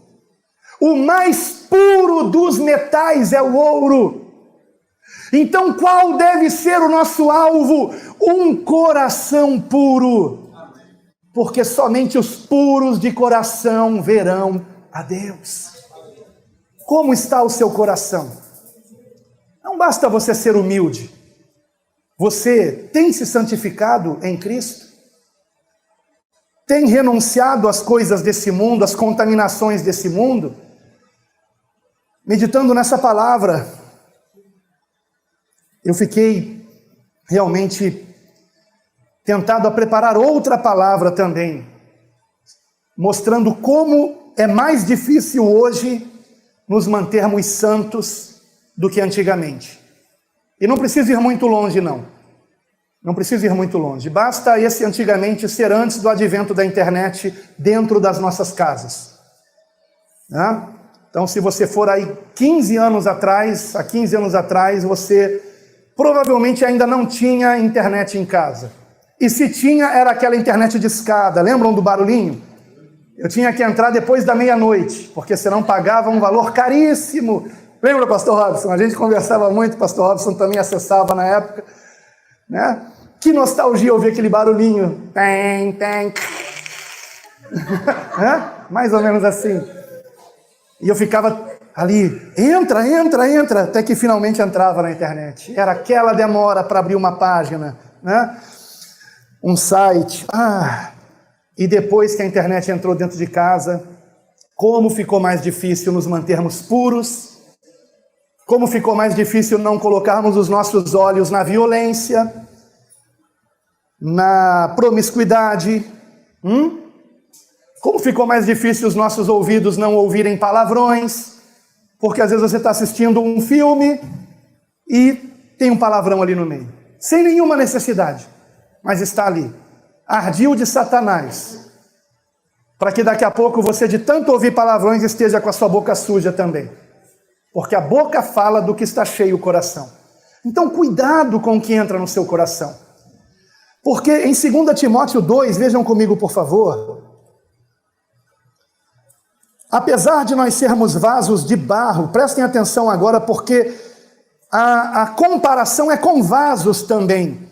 O mais puro dos metais é o ouro. Então qual deve ser o nosso alvo? Um coração puro. Porque somente os puros de coração verão a Deus. Como está o seu coração? Não basta você ser humilde. Você tem se santificado em Cristo? tem renunciado às coisas desse mundo, às contaminações desse mundo? Meditando nessa palavra, eu fiquei realmente tentado a preparar outra palavra também, mostrando como é mais difícil hoje nos mantermos santos do que antigamente. E não precisa ir muito longe, não. Não precisa ir muito longe. Basta esse antigamente ser antes do advento da internet dentro das nossas casas. Né? Então, se você for aí 15 anos atrás, há 15 anos atrás, você provavelmente ainda não tinha internet em casa. E se tinha, era aquela internet de escada. Lembram do barulhinho? Eu tinha que entrar depois da meia-noite, porque senão pagava um valor caríssimo. Lembra, pastor Robson? A gente conversava muito, pastor Robson também acessava na época. Né? Que nostalgia ouvir aquele barulhinho. Tem, tem. Mais ou menos assim. E eu ficava ali, entra, até que finalmente entrava na internet. Era aquela demora para abrir uma página, né? Um site. E depois que a internet entrou dentro de casa, como ficou mais difícil nos mantermos puros, como ficou mais difícil não colocarmos os nossos olhos na violência, na promiscuidade, como ficou mais difícil os nossos ouvidos não ouvirem palavrões, porque às vezes você está assistindo um filme e tem um palavrão ali no meio, sem nenhuma necessidade, mas está ali, ardil de Satanás, para que daqui a pouco você, de tanto ouvir palavrões, esteja com a sua boca suja também. Porque a boca fala do que está cheio o coração. Então, cuidado com o que entra no seu coração. Porque em 2 Timóteo 2, vejam comigo, por favor. Apesar de nós sermos vasos de barro, prestem atenção agora, porque a comparação é com vasos também.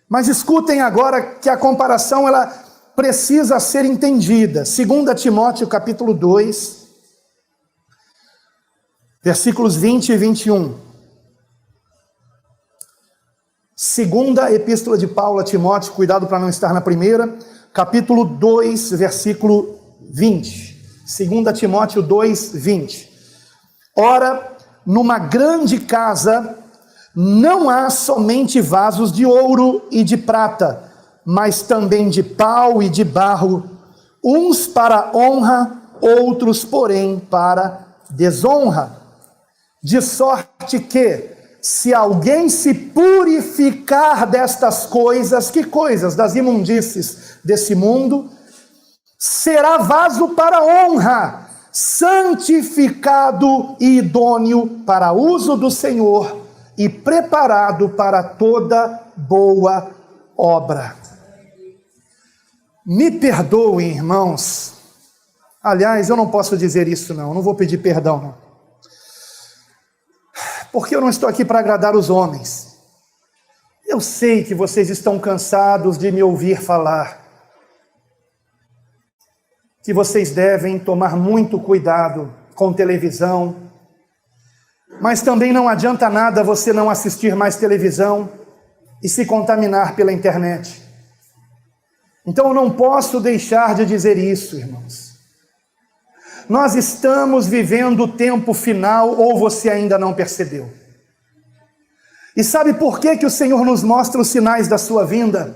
Mas escutem agora que a comparação ela precisa ser entendida. 2 Timóteo capítulo 2, versículos 20 e 21. Segunda epístola de Paulo a Timóteo, cuidado para não estar na primeira, capítulo 2, versículo 20. 2 Timóteo 2, 20. Ora, numa grande casa não há somente vasos de ouro e de prata, mas também de pau e de barro, uns para honra, outros, porém, para desonra. De sorte que, se alguém se purificar destas coisas, que coisas? Das imundícies desse mundo, será vaso para honra, santificado e idôneo para uso do Senhor e preparado para toda boa obra. Me perdoem, irmãos. Aliás, eu não posso dizer isso não vou pedir perdão não. Porque eu não estou aqui para agradar os homens. Eu sei que vocês estão cansados de me ouvir falar. Que vocês devem tomar muito cuidado com televisão. Mas também não adianta nada você não assistir mais televisão e se contaminar pela internet. Então eu não posso deixar de dizer isso, irmãos. Nós estamos vivendo o tempo final, ou você ainda não percebeu. E sabe por que o Senhor nos mostra os sinais da sua vinda?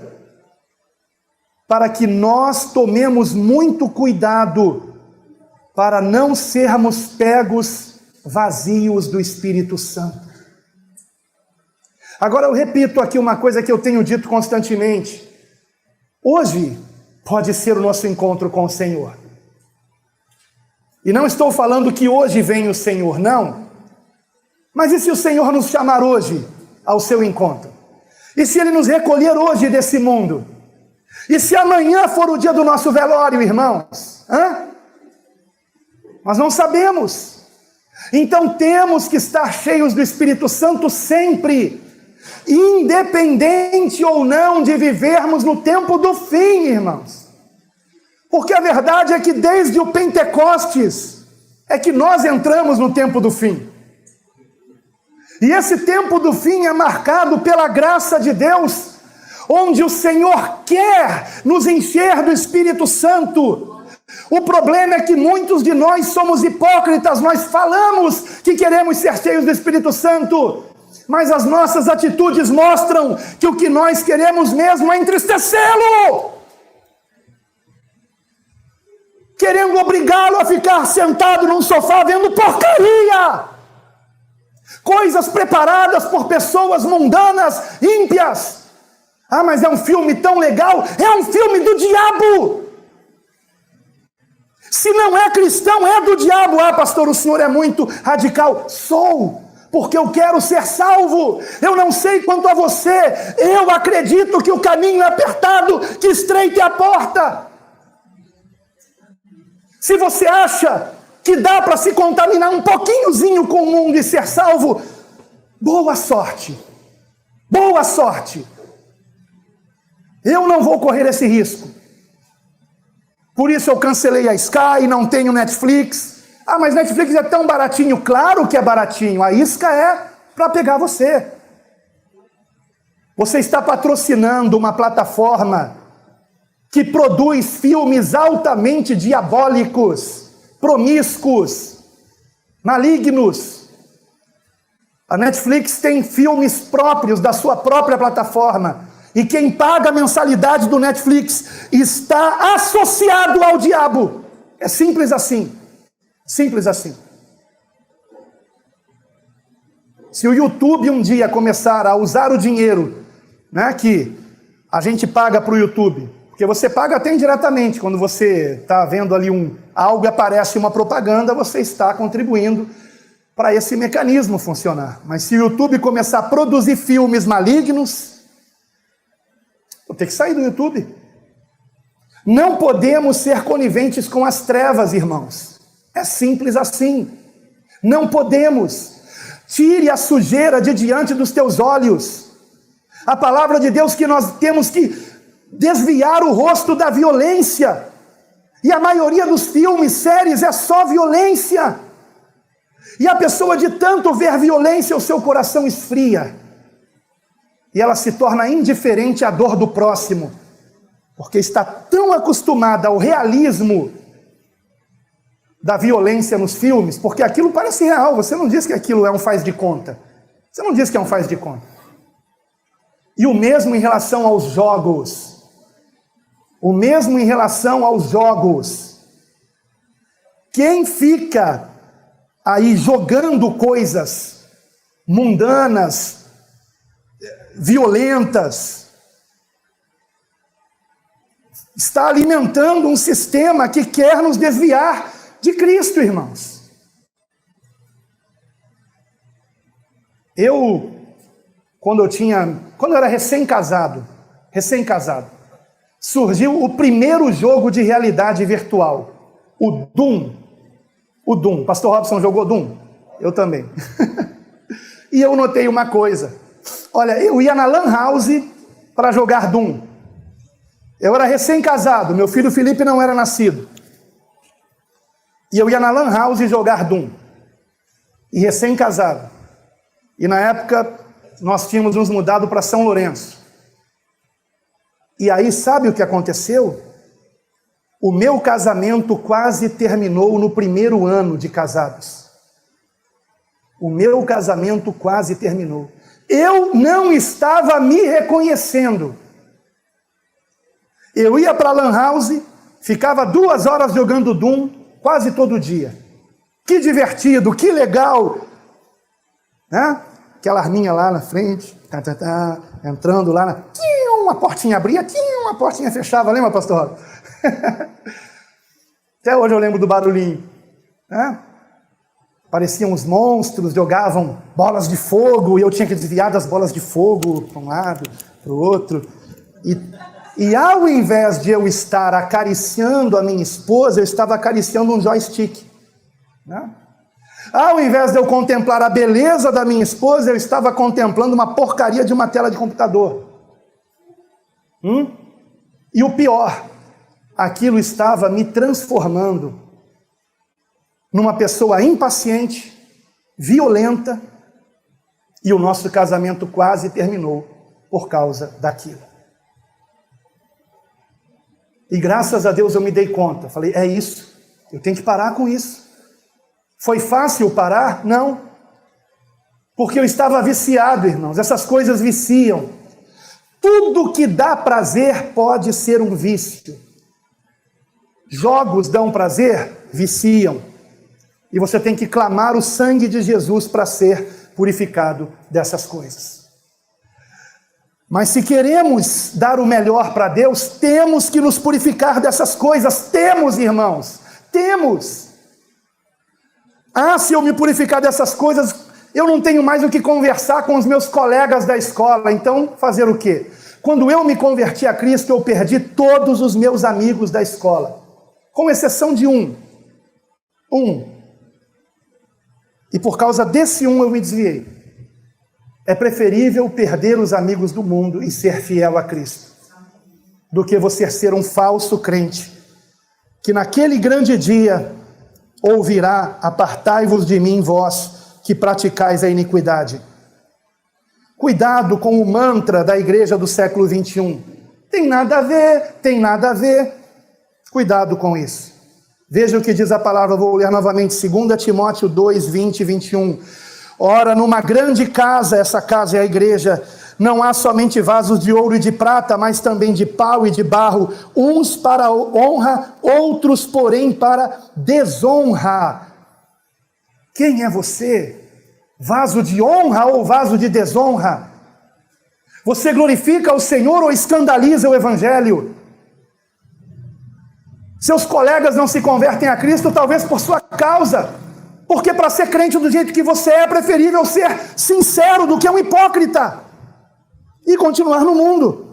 Para que nós tomemos muito cuidado, para não sermos pegos vazios do Espírito Santo. Agora eu repito aqui uma coisa que eu tenho dito constantemente. Hoje pode ser o nosso encontro com o Senhor. E não estou falando que hoje vem o Senhor, não. Mas e se o Senhor nos chamar hoje ao seu encontro? E se Ele nos recolher hoje desse mundo? E se amanhã for o dia do nosso velório, irmãos? Nós não sabemos. Então temos que estar cheios do Espírito Santo sempre, independente ou não de vivermos no tempo do fim, irmãos. Porque a verdade é que desde o Pentecostes é que nós entramos no tempo do fim. E esse tempo do fim é marcado pela graça de Deus, onde o Senhor quer nos encher do Espírito Santo. O problema é que muitos de nós somos hipócritas, nós falamos que queremos ser cheios do Espírito Santo, mas as nossas atitudes mostram que o que nós queremos mesmo é entristecê-lo, querendo obrigá-lo a ficar sentado num sofá vendo porcaria, coisas preparadas por pessoas mundanas, ímpias. Ah, mas é um filme tão legal. É um filme do diabo. Se não é cristão, é do diabo. Ah, pastor, o senhor é muito radical. Sou, porque eu quero ser salvo. Eu não sei quanto a você, eu acredito que o caminho é apertado, que estreita é a porta. Se você acha que dá para se contaminar um pouquinhozinho com o mundo e ser salvo, boa sorte. Boa sorte. Eu não vou correr esse risco. Por isso eu cancelei a Sky, não tenho Netflix. Ah, mas Netflix é tão baratinho. Claro que é baratinho. A isca é para pegar você. Você está patrocinando uma plataforma que produz filmes altamente diabólicos, promíscuos, malignos. A Netflix tem filmes próprios da sua própria plataforma. E quem paga a mensalidade do Netflix está associado ao diabo. É simples assim. Simples assim. Se o YouTube um dia começar a usar o dinheiro, né, que a gente paga para o YouTube, porque você paga até indiretamente, quando você está vendo ali algo e aparece uma propaganda, você está contribuindo para esse mecanismo funcionar. Mas se o YouTube começar a produzir filmes malignos, vou ter que sair do YouTube. Não podemos ser coniventes com as trevas, irmãos. É simples assim. Não podemos. Tire a sujeira de diante dos teus olhos. A palavra de Deus que nós temos que desviar o rosto da violência. E a maioria dos filmes, séries, é só violência. E a pessoa, de tanto ver violência, o seu coração esfria. E ela se torna indiferente à dor do próximo, porque está tão acostumada ao realismo da violência nos filmes, porque aquilo parece real. Você não diz que aquilo é um faz de conta. Você não diz que é um faz de conta. E o mesmo em relação aos jogos. O mesmo em relação aos jogos. Quem fica aí jogando coisas mundanas, violentas, está alimentando um sistema que quer nos desviar de Cristo, irmãos. Quando eu era recém-casado, surgiu o primeiro jogo de realidade virtual, o Doom. O Doom. Pastor Robson jogou Doom? Eu também. E eu notei uma coisa. Olha, eu ia na Lan House para jogar Doom. Eu era recém-casado, meu filho Felipe não era nascido. E eu ia na Lan House jogar Doom. E recém-casado. E na época, nós tínhamos nos mudado para São Lourenço. E aí, sabe o que aconteceu? O meu casamento quase terminou no primeiro ano de casados. O meu casamento quase terminou. Eu não estava me reconhecendo. Eu ia para a Lan House, ficava 2 horas jogando Doom, quase todo dia. Que divertido, que legal. Né? Aquela arminha lá na frente, entrando lá, uma portinha abria, uma portinha fechava, lembra, pastor? Até hoje eu lembro do barulhinho. Né? Pareciam os monstros, jogavam bolas de fogo, e eu tinha que desviar das bolas de fogo para um lado, para o outro. E ao invés de eu estar acariciando a minha esposa, eu estava acariciando um joystick. Né? Ao invés de eu contemplar a beleza da minha esposa, eu estava contemplando uma porcaria de uma tela de computador. E o pior, aquilo estava me transformando numa pessoa impaciente, violenta, e o nosso casamento quase terminou por causa daquilo. E graças a Deus eu me dei conta. Falei, é isso, eu tenho que parar com isso. Foi fácil parar? Não. Porque eu estava viciado, irmãos. Essas coisas viciam. Tudo que dá prazer pode ser um vício. Jogos dão prazer? Viciam. E você tem que clamar o sangue de Jesus para ser purificado dessas coisas. Mas se queremos dar o melhor para Deus, temos que nos purificar dessas coisas. Temos, irmãos. Temos. Ah, se eu me purificar dessas coisas, eu não tenho mais o que conversar com os meus colegas da escola. Então, fazer o quê? Quando eu me converti a Cristo, eu perdi todos os meus amigos da escola. Com exceção de um. E por causa desse eu me desviei. É preferível perder os amigos do mundo e ser fiel a Cristo, do que você ser um falso crente, que naquele grande dia ouvirá: apartai-vos de mim, vós que praticais a iniquidade. Cuidado com o mantra da igreja do século 21. Tem nada a ver, tem nada a ver. Cuidado com isso. Veja o que diz a palavra, vou ler novamente, 2 Timóteo 2, 20 e 21. Ora, numa grande casa, essa casa é a igreja, não há somente vasos de ouro e de prata, mas também de pau e de barro, uns para honra, outros, porém, para desonra. Quem é você? Vaso de honra ou vaso de desonra? Você glorifica o Senhor ou escandaliza o Evangelho? Seus colegas não se convertem a Cristo, talvez por sua causa, porque para ser crente do jeito que você é preferível ser sincero do que um hipócrita e continuar no mundo.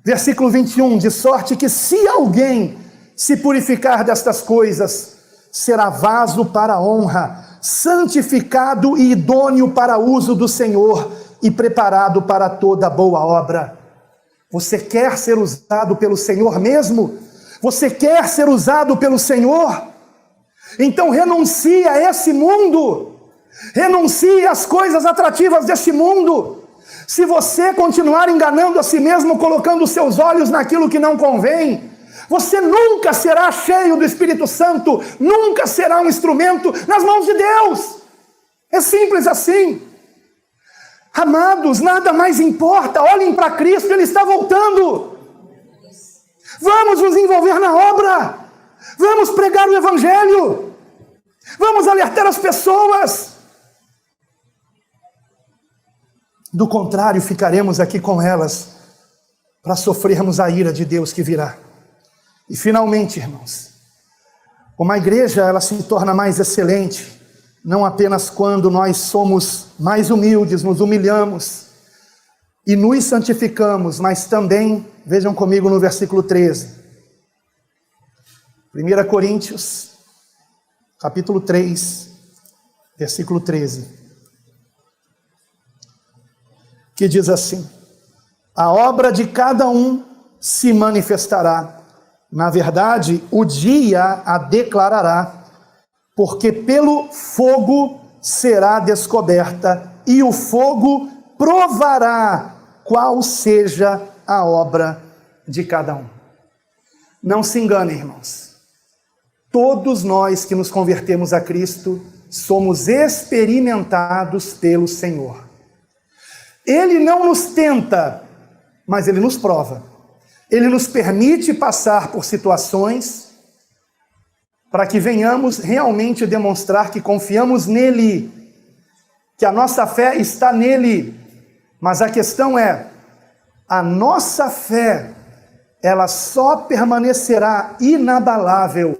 Versículo 21, de sorte que se alguém se purificar destas coisas, será vaso para a honra, santificado e idôneo para uso do Senhor e preparado para toda boa obra. Você quer ser usado pelo Senhor mesmo? Você quer ser usado pelo Senhor? Então renuncie a esse mundo. Renuncie às coisas atrativas deste mundo. Se você continuar enganando a si mesmo, colocando os seus olhos naquilo que não convém, você nunca será cheio do Espírito Santo, nunca será um instrumento nas mãos de Deus. É simples assim. Amados, nada mais importa. Olhem para Cristo, Ele está voltando. Vamos nos envolver na obra. Vamos pregar o Evangelho. Vamos alertar as pessoas. Do contrário, ficaremos aqui com elas para sofrermos a ira de Deus que virá. E finalmente, irmãos, uma igreja ela se torna mais excelente, não apenas quando nós somos mais humildes, nos humilhamos e nos santificamos, mas também, vejam comigo no versículo 13. 1 Coríntios, capítulo 3, versículo 13. Que diz assim: a obra de cada um se manifestará, na verdade, o dia a declarará, porque pelo fogo será descoberta, e o fogo provará qual seja a obra de cada um. Não se engane, irmãos. Todos nós que nos convertemos a Cristo somos experimentados pelo Senhor. Ele não nos tenta, mas Ele nos prova. Ele nos permite passar por situações para que venhamos realmente demonstrar que confiamos nele, que a nossa fé está nele. Mas a questão é, a nossa fé, ela só permanecerá inabalável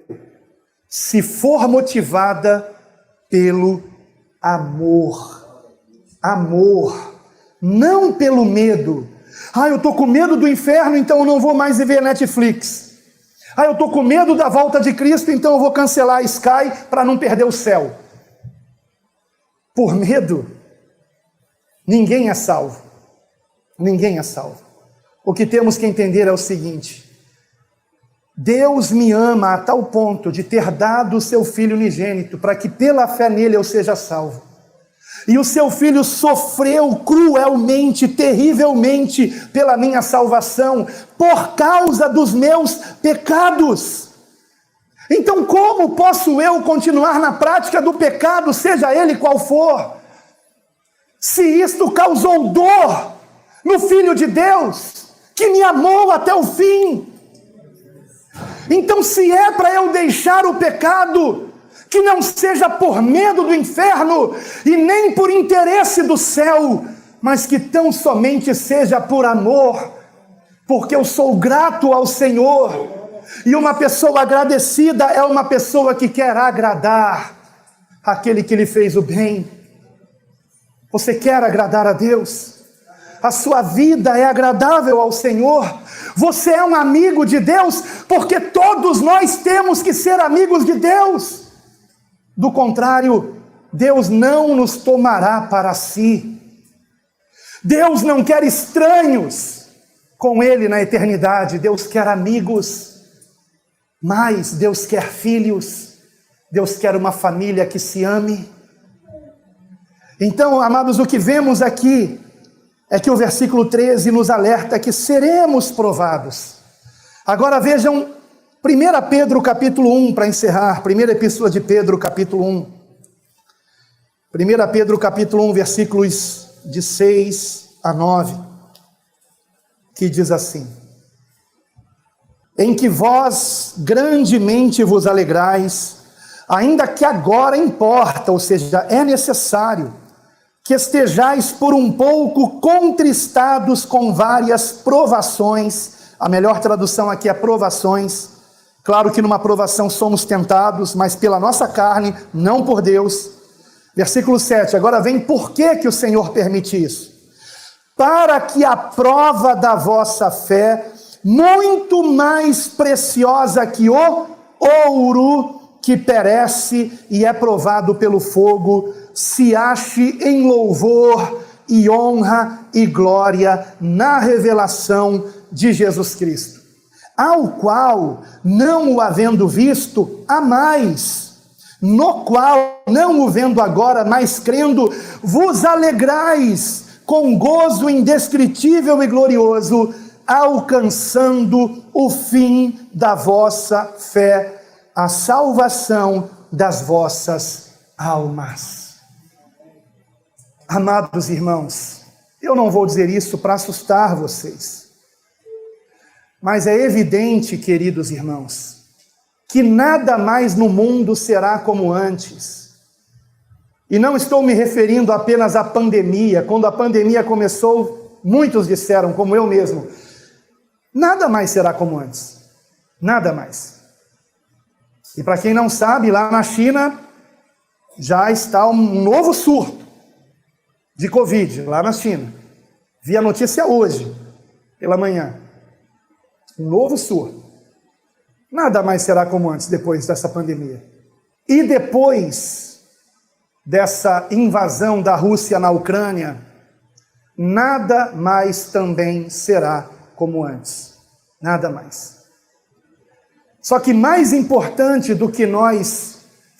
se for motivada pelo amor. Amor, não pelo medo. Ah, eu estou com medo do inferno, então eu não vou mais ver Netflix. Ah, eu estou com medo da volta de Cristo, então eu vou cancelar a Sky para não perder o céu. Por medo, ninguém é salvo. Ninguém é salvo. O que temos que entender é o seguinte: Deus me ama a tal ponto de ter dado o seu Filho unigênito para que pela fé nele eu seja salvo. E o seu filho sofreu cruelmente, terrivelmente pela minha salvação, por causa dos meus pecados. Então, como posso eu continuar na prática do pecado, seja ele qual for, se isto causou dor no Filho de Deus, que me amou até o fim? Então, se é para eu deixar o pecado, que não seja por medo do inferno e nem por interesse do céu, mas que tão somente seja por amor, porque eu sou grato ao Senhor. E uma pessoa agradecida é uma pessoa que quer agradar aquele que lhe fez o bem. Você quer agradar a Deus? A sua vida é agradável ao Senhor? Você é um amigo de Deus? Porque todos nós temos que ser amigos de Deus. Do contrário, Deus não nos tomará para si. Deus não quer estranhos com Ele na eternidade. Deus quer amigos, mas Deus quer filhos. Deus quer uma família que se ame. Então, amados, o que vemos aqui é que o versículo 13 nos alerta que seremos provados. Agora vejam 1 Pedro capítulo 1, para encerrar, primeira epístola de Pedro capítulo 1. 1 Pedro capítulo 1, versículos de 6 a 9, que diz assim: em que vós grandemente vos alegrais, ainda que agora importa, ou seja, é necessário, que estejais por um pouco contristados com várias provações. A melhor tradução aqui é provações. Claro que numa provação somos tentados, mas pela nossa carne, não por Deus. Versículo 7, agora vem por que o Senhor permite isso? Para que a prova da vossa fé, muito mais preciosa que o ouro que perece e é provado pelo fogo, se ache em louvor e honra e glória na revelação de Jesus Cristo, ao qual, não o havendo visto, amais, no qual, não o vendo agora, mas crendo, vos alegrais com gozo indescritível e glorioso, alcançando o fim da vossa fé, a salvação das vossas almas. Amados irmãos, eu não vou dizer isso para assustar vocês, mas é evidente, queridos irmãos, que nada mais no mundo será como antes. E não estou me referindo apenas à pandemia. Quando a pandemia começou, muitos disseram, como eu mesmo, nada mais será como antes. Nada mais. E para quem não sabe, lá na China já está um novo surto de Covid, lá na China. Vi a notícia hoje, pela manhã. Um novo surto. Nada mais será como antes, depois dessa pandemia. E depois dessa invasão da Rússia na Ucrânia, nada mais também será como antes. Nada mais. Só que mais importante do que nós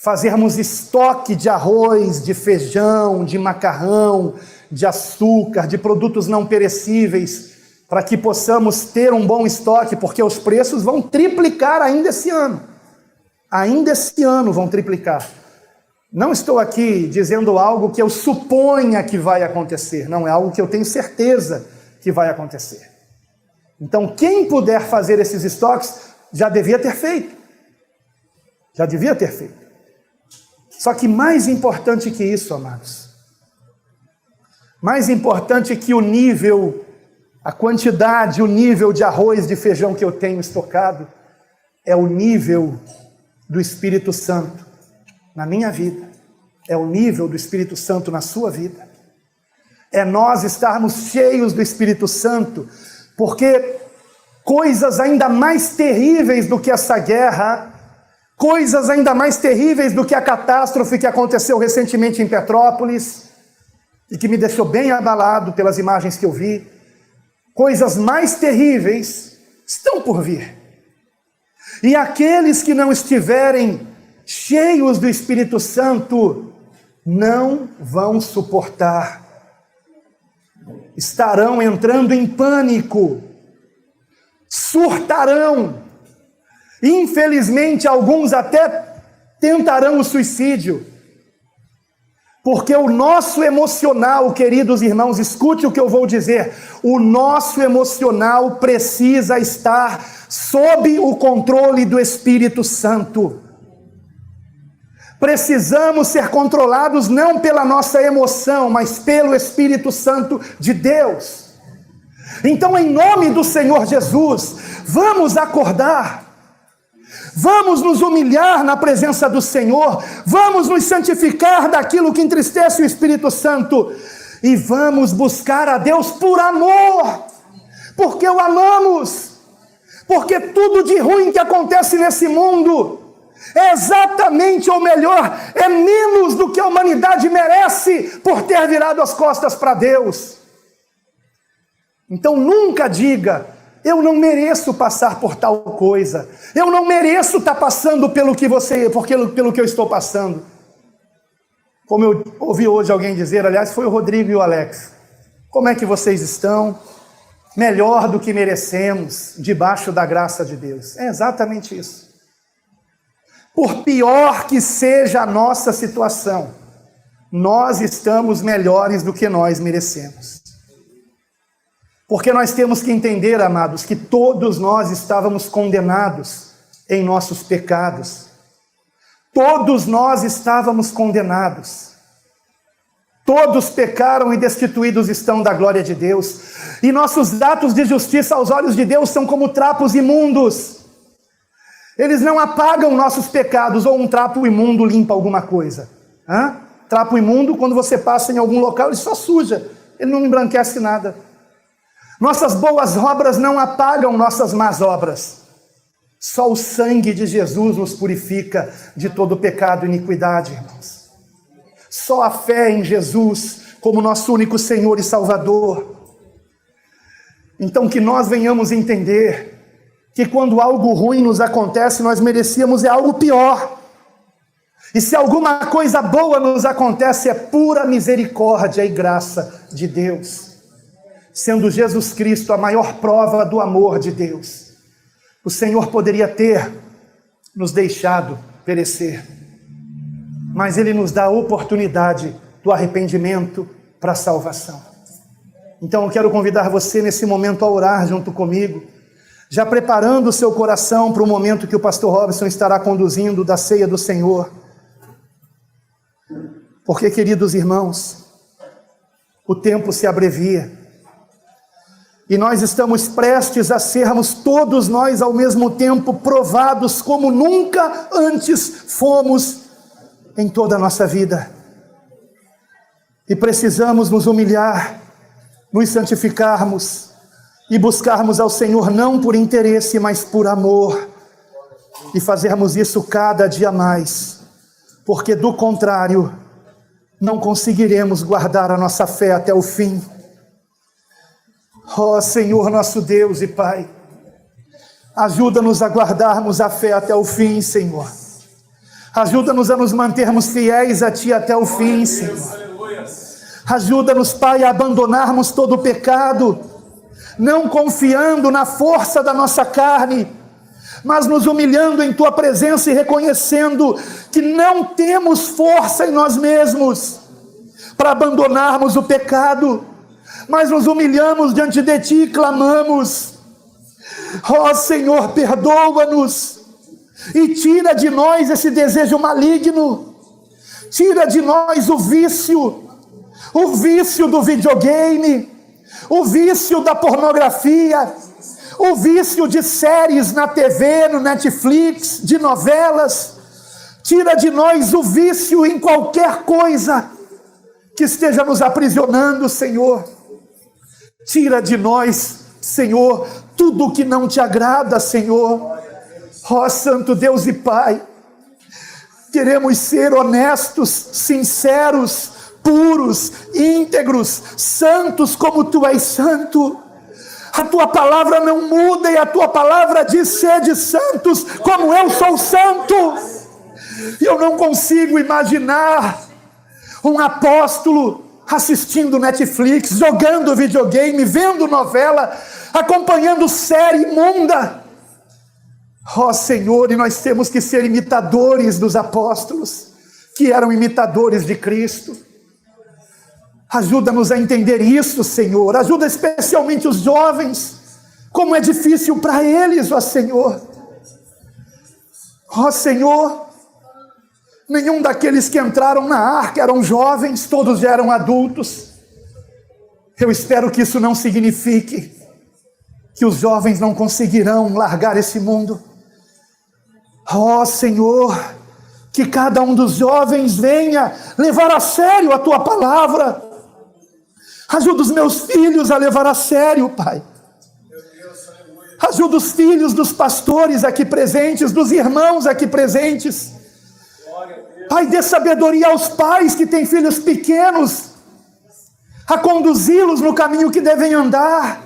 fazermos estoque de arroz, de feijão, de macarrão, de açúcar, de produtos não perecíveis, para que possamos ter um bom estoque, porque os preços vão triplicar ainda esse ano. Ainda esse ano vão triplicar. Não estou aqui dizendo algo que eu suponha que vai acontecer, não, é algo que eu tenho certeza que vai acontecer. Então, quem puder fazer esses estoques, já devia ter feito. Já devia ter feito. Só que mais importante que isso, amados, mais importante que o nível, a quantidade, o nível de arroz, de feijão que eu tenho estocado, é o nível do Espírito Santo na minha vida, é o nível do Espírito Santo na sua vida. É nós estarmos cheios do Espírito Santo, porque coisas ainda mais terríveis do que essa guerra, coisas ainda mais terríveis do que a catástrofe que aconteceu recentemente em Petrópolis, e que me deixou bem abalado pelas imagens que eu vi, coisas mais terríveis estão por vir. E aqueles que não estiverem cheios do Espírito Santo não vão suportar. Estarão entrando em pânico, surtarão. Infelizmente, alguns até tentarão o suicídio. Porque o nosso emocional, queridos irmãos, escute o que eu vou dizer, o nosso emocional precisa estar sob o controle do Espírito Santo. Precisamos ser controlados não pela nossa emoção, mas pelo Espírito Santo de Deus. Então, em nome do Senhor Jesus, vamos acordar. Vamos nos humilhar na presença do Senhor, vamos nos santificar daquilo que entristece o Espírito Santo e vamos buscar a Deus por amor, porque o amamos, porque tudo de ruim que acontece nesse mundo é exatamente, ou melhor, é menos do que a humanidade merece por ter virado as costas para Deus. Então nunca diga: eu não mereço passar por tal coisa. Eu não mereço estar passando pelo que eu estou passando. Como eu ouvi hoje alguém dizer, aliás, foi o Rodrigo e o Alex. Como é que vocês estão? Melhor do que merecemos, debaixo da graça de Deus. É exatamente isso. Por pior que seja a nossa situação, nós estamos melhores do que nós merecemos. Porque nós temos que entender, amados, que todos nós estávamos condenados em nossos pecados. Todos nós estávamos condenados. Todos pecaram e destituídos estão da glória de Deus. E nossos atos de justiça aos olhos de Deus são como trapos imundos. Eles não apagam nossos pecados, ou um trapo imundo limpa alguma coisa. Trapo imundo, quando você passa em algum local, ele só suja. Ele não embranquece nada. Nossas boas obras não apagam nossas más obras. Só o sangue de Jesus nos purifica de todo pecado e iniquidade, irmãos. Só a fé em Jesus como nosso único Senhor e Salvador. Então que nós venhamos entender que quando algo ruim nos acontece, nós merecíamos algo pior. E se alguma coisa boa nos acontece, é pura misericórdia e graça de Deus. Sendo Jesus Cristo a maior prova do amor de Deus, o Senhor poderia ter nos deixado perecer, mas Ele nos dá a oportunidade do arrependimento para a salvação. Então eu quero convidar você nesse momento a orar junto comigo, já preparando o seu coração para o momento que o pastor Robson estará conduzindo da ceia do Senhor. Porque, queridos irmãos, o tempo se abrevia. E nós estamos prestes a sermos todos nós ao mesmo tempo provados como nunca antes fomos em toda a nossa vida. E precisamos nos humilhar, nos santificarmos e buscarmos ao Senhor não por interesse, mas por amor. E fazermos isso cada dia mais, porque do contrário, não conseguiremos guardar a nossa fé até o fim. Ó Senhor nosso Deus e Pai, ajuda-nos a guardarmos a fé até o fim, Senhor. Ajuda-nos a nos mantermos fiéis a Ti até o fim, Senhor. Ajuda-nos, Pai, a abandonarmos todo o pecado, não confiando na força da nossa carne, mas nos humilhando em Tua presença e reconhecendo que não temos força em nós mesmos para abandonarmos o pecado, mas nos humilhamos diante de Ti e clamamos: ó Senhor, perdoa-nos e tira de nós esse desejo maligno, tira de nós o vício do videogame, o vício da pornografia, o vício de séries na TV, no Netflix, de novelas. Tira de nós o vício em qualquer coisa que esteja nos aprisionando, Senhor. Tira de nós, Senhor, tudo que não Te agrada, Senhor. Ó Santo Deus e Pai, queremos ser honestos, sinceros, puros, íntegros, santos como Tu és santo. A Tua palavra não muda e a Tua palavra diz: sede santos como eu sou santo. E eu não consigo imaginar um apóstolo assistindo Netflix, jogando videogame, vendo novela, acompanhando série imunda. Ó Senhor, e nós temos que ser imitadores dos apóstolos, que eram imitadores de Cristo. Ajuda-nos a entender isso, Senhor. Ajuda especialmente os jovens, como é difícil para eles, ó Senhor. Ó Senhor, nenhum daqueles que entraram na arca eram jovens, todos já eram adultos. Eu espero que isso não signifique que os jovens não conseguirão largar esse mundo. Ó Senhor, que cada um dos jovens venha levar a sério a Tua palavra. Ajuda os meus filhos a levar a sério, Pai. Ajuda os filhos dos pastores aqui presentes, dos irmãos aqui presentes. Pai, dê sabedoria aos pais que têm filhos pequenos, a conduzi-los no caminho que devem andar,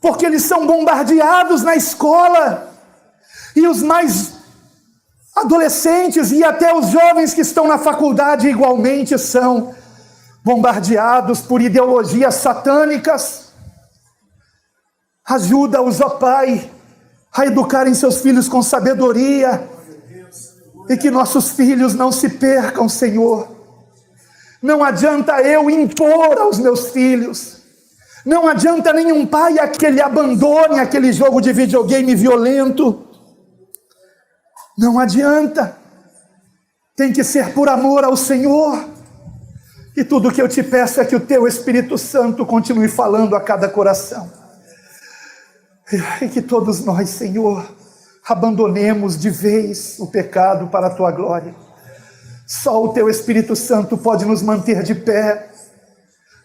porque eles são bombardeados na escola, e os mais adolescentes e até os jovens que estão na faculdade igualmente são bombardeados por ideologias satânicas. Ajuda-os, ó Pai, a educarem seus filhos com sabedoria, e que nossos filhos não se percam, Senhor. Não adianta eu impor aos meus filhos, não adianta nenhum pai que ele abandone aquele jogo de videogame violento. Não adianta. Tem que ser por amor ao Senhor. E tudo o que eu te peço é que o Teu Espírito Santo continue falando a cada coração. E que todos nós, Senhor, abandonemos de vez o pecado para a Tua glória. Só o Teu Espírito Santo pode nos manter de pé.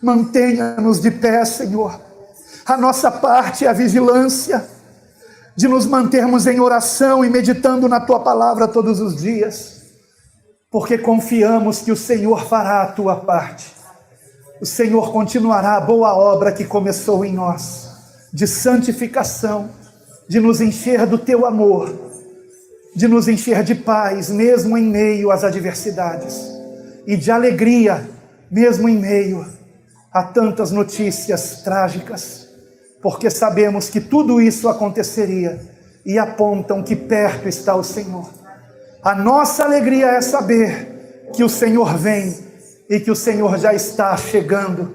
Mantenha-nos de pé, Senhor. A nossa parte é a vigilância, de nos mantermos em oração e meditando na Tua palavra todos os dias, porque confiamos que o Senhor fará a Tua parte. O Senhor continuará a boa obra que começou em nós, de santificação, de nos encher do Teu amor, de nos encher de paz, mesmo em meio às adversidades, e de alegria, mesmo em meio a tantas notícias trágicas, porque sabemos que tudo isso aconteceria e apontam que perto está o Senhor. A nossa alegria é saber que o Senhor vem e que o Senhor já está chegando.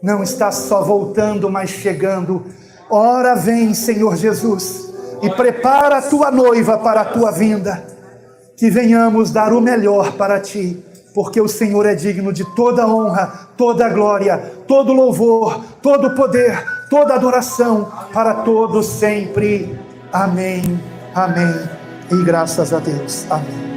Não está só voltando, mas chegando. Ora vem, Senhor Jesus, e prepara a Tua noiva para a Tua vinda. Que venhamos dar o melhor para Ti, porque o Senhor é digno de toda honra, toda glória, todo louvor, todo poder, toda adoração, para todos sempre. Amém, amém, e graças a Deus, amém.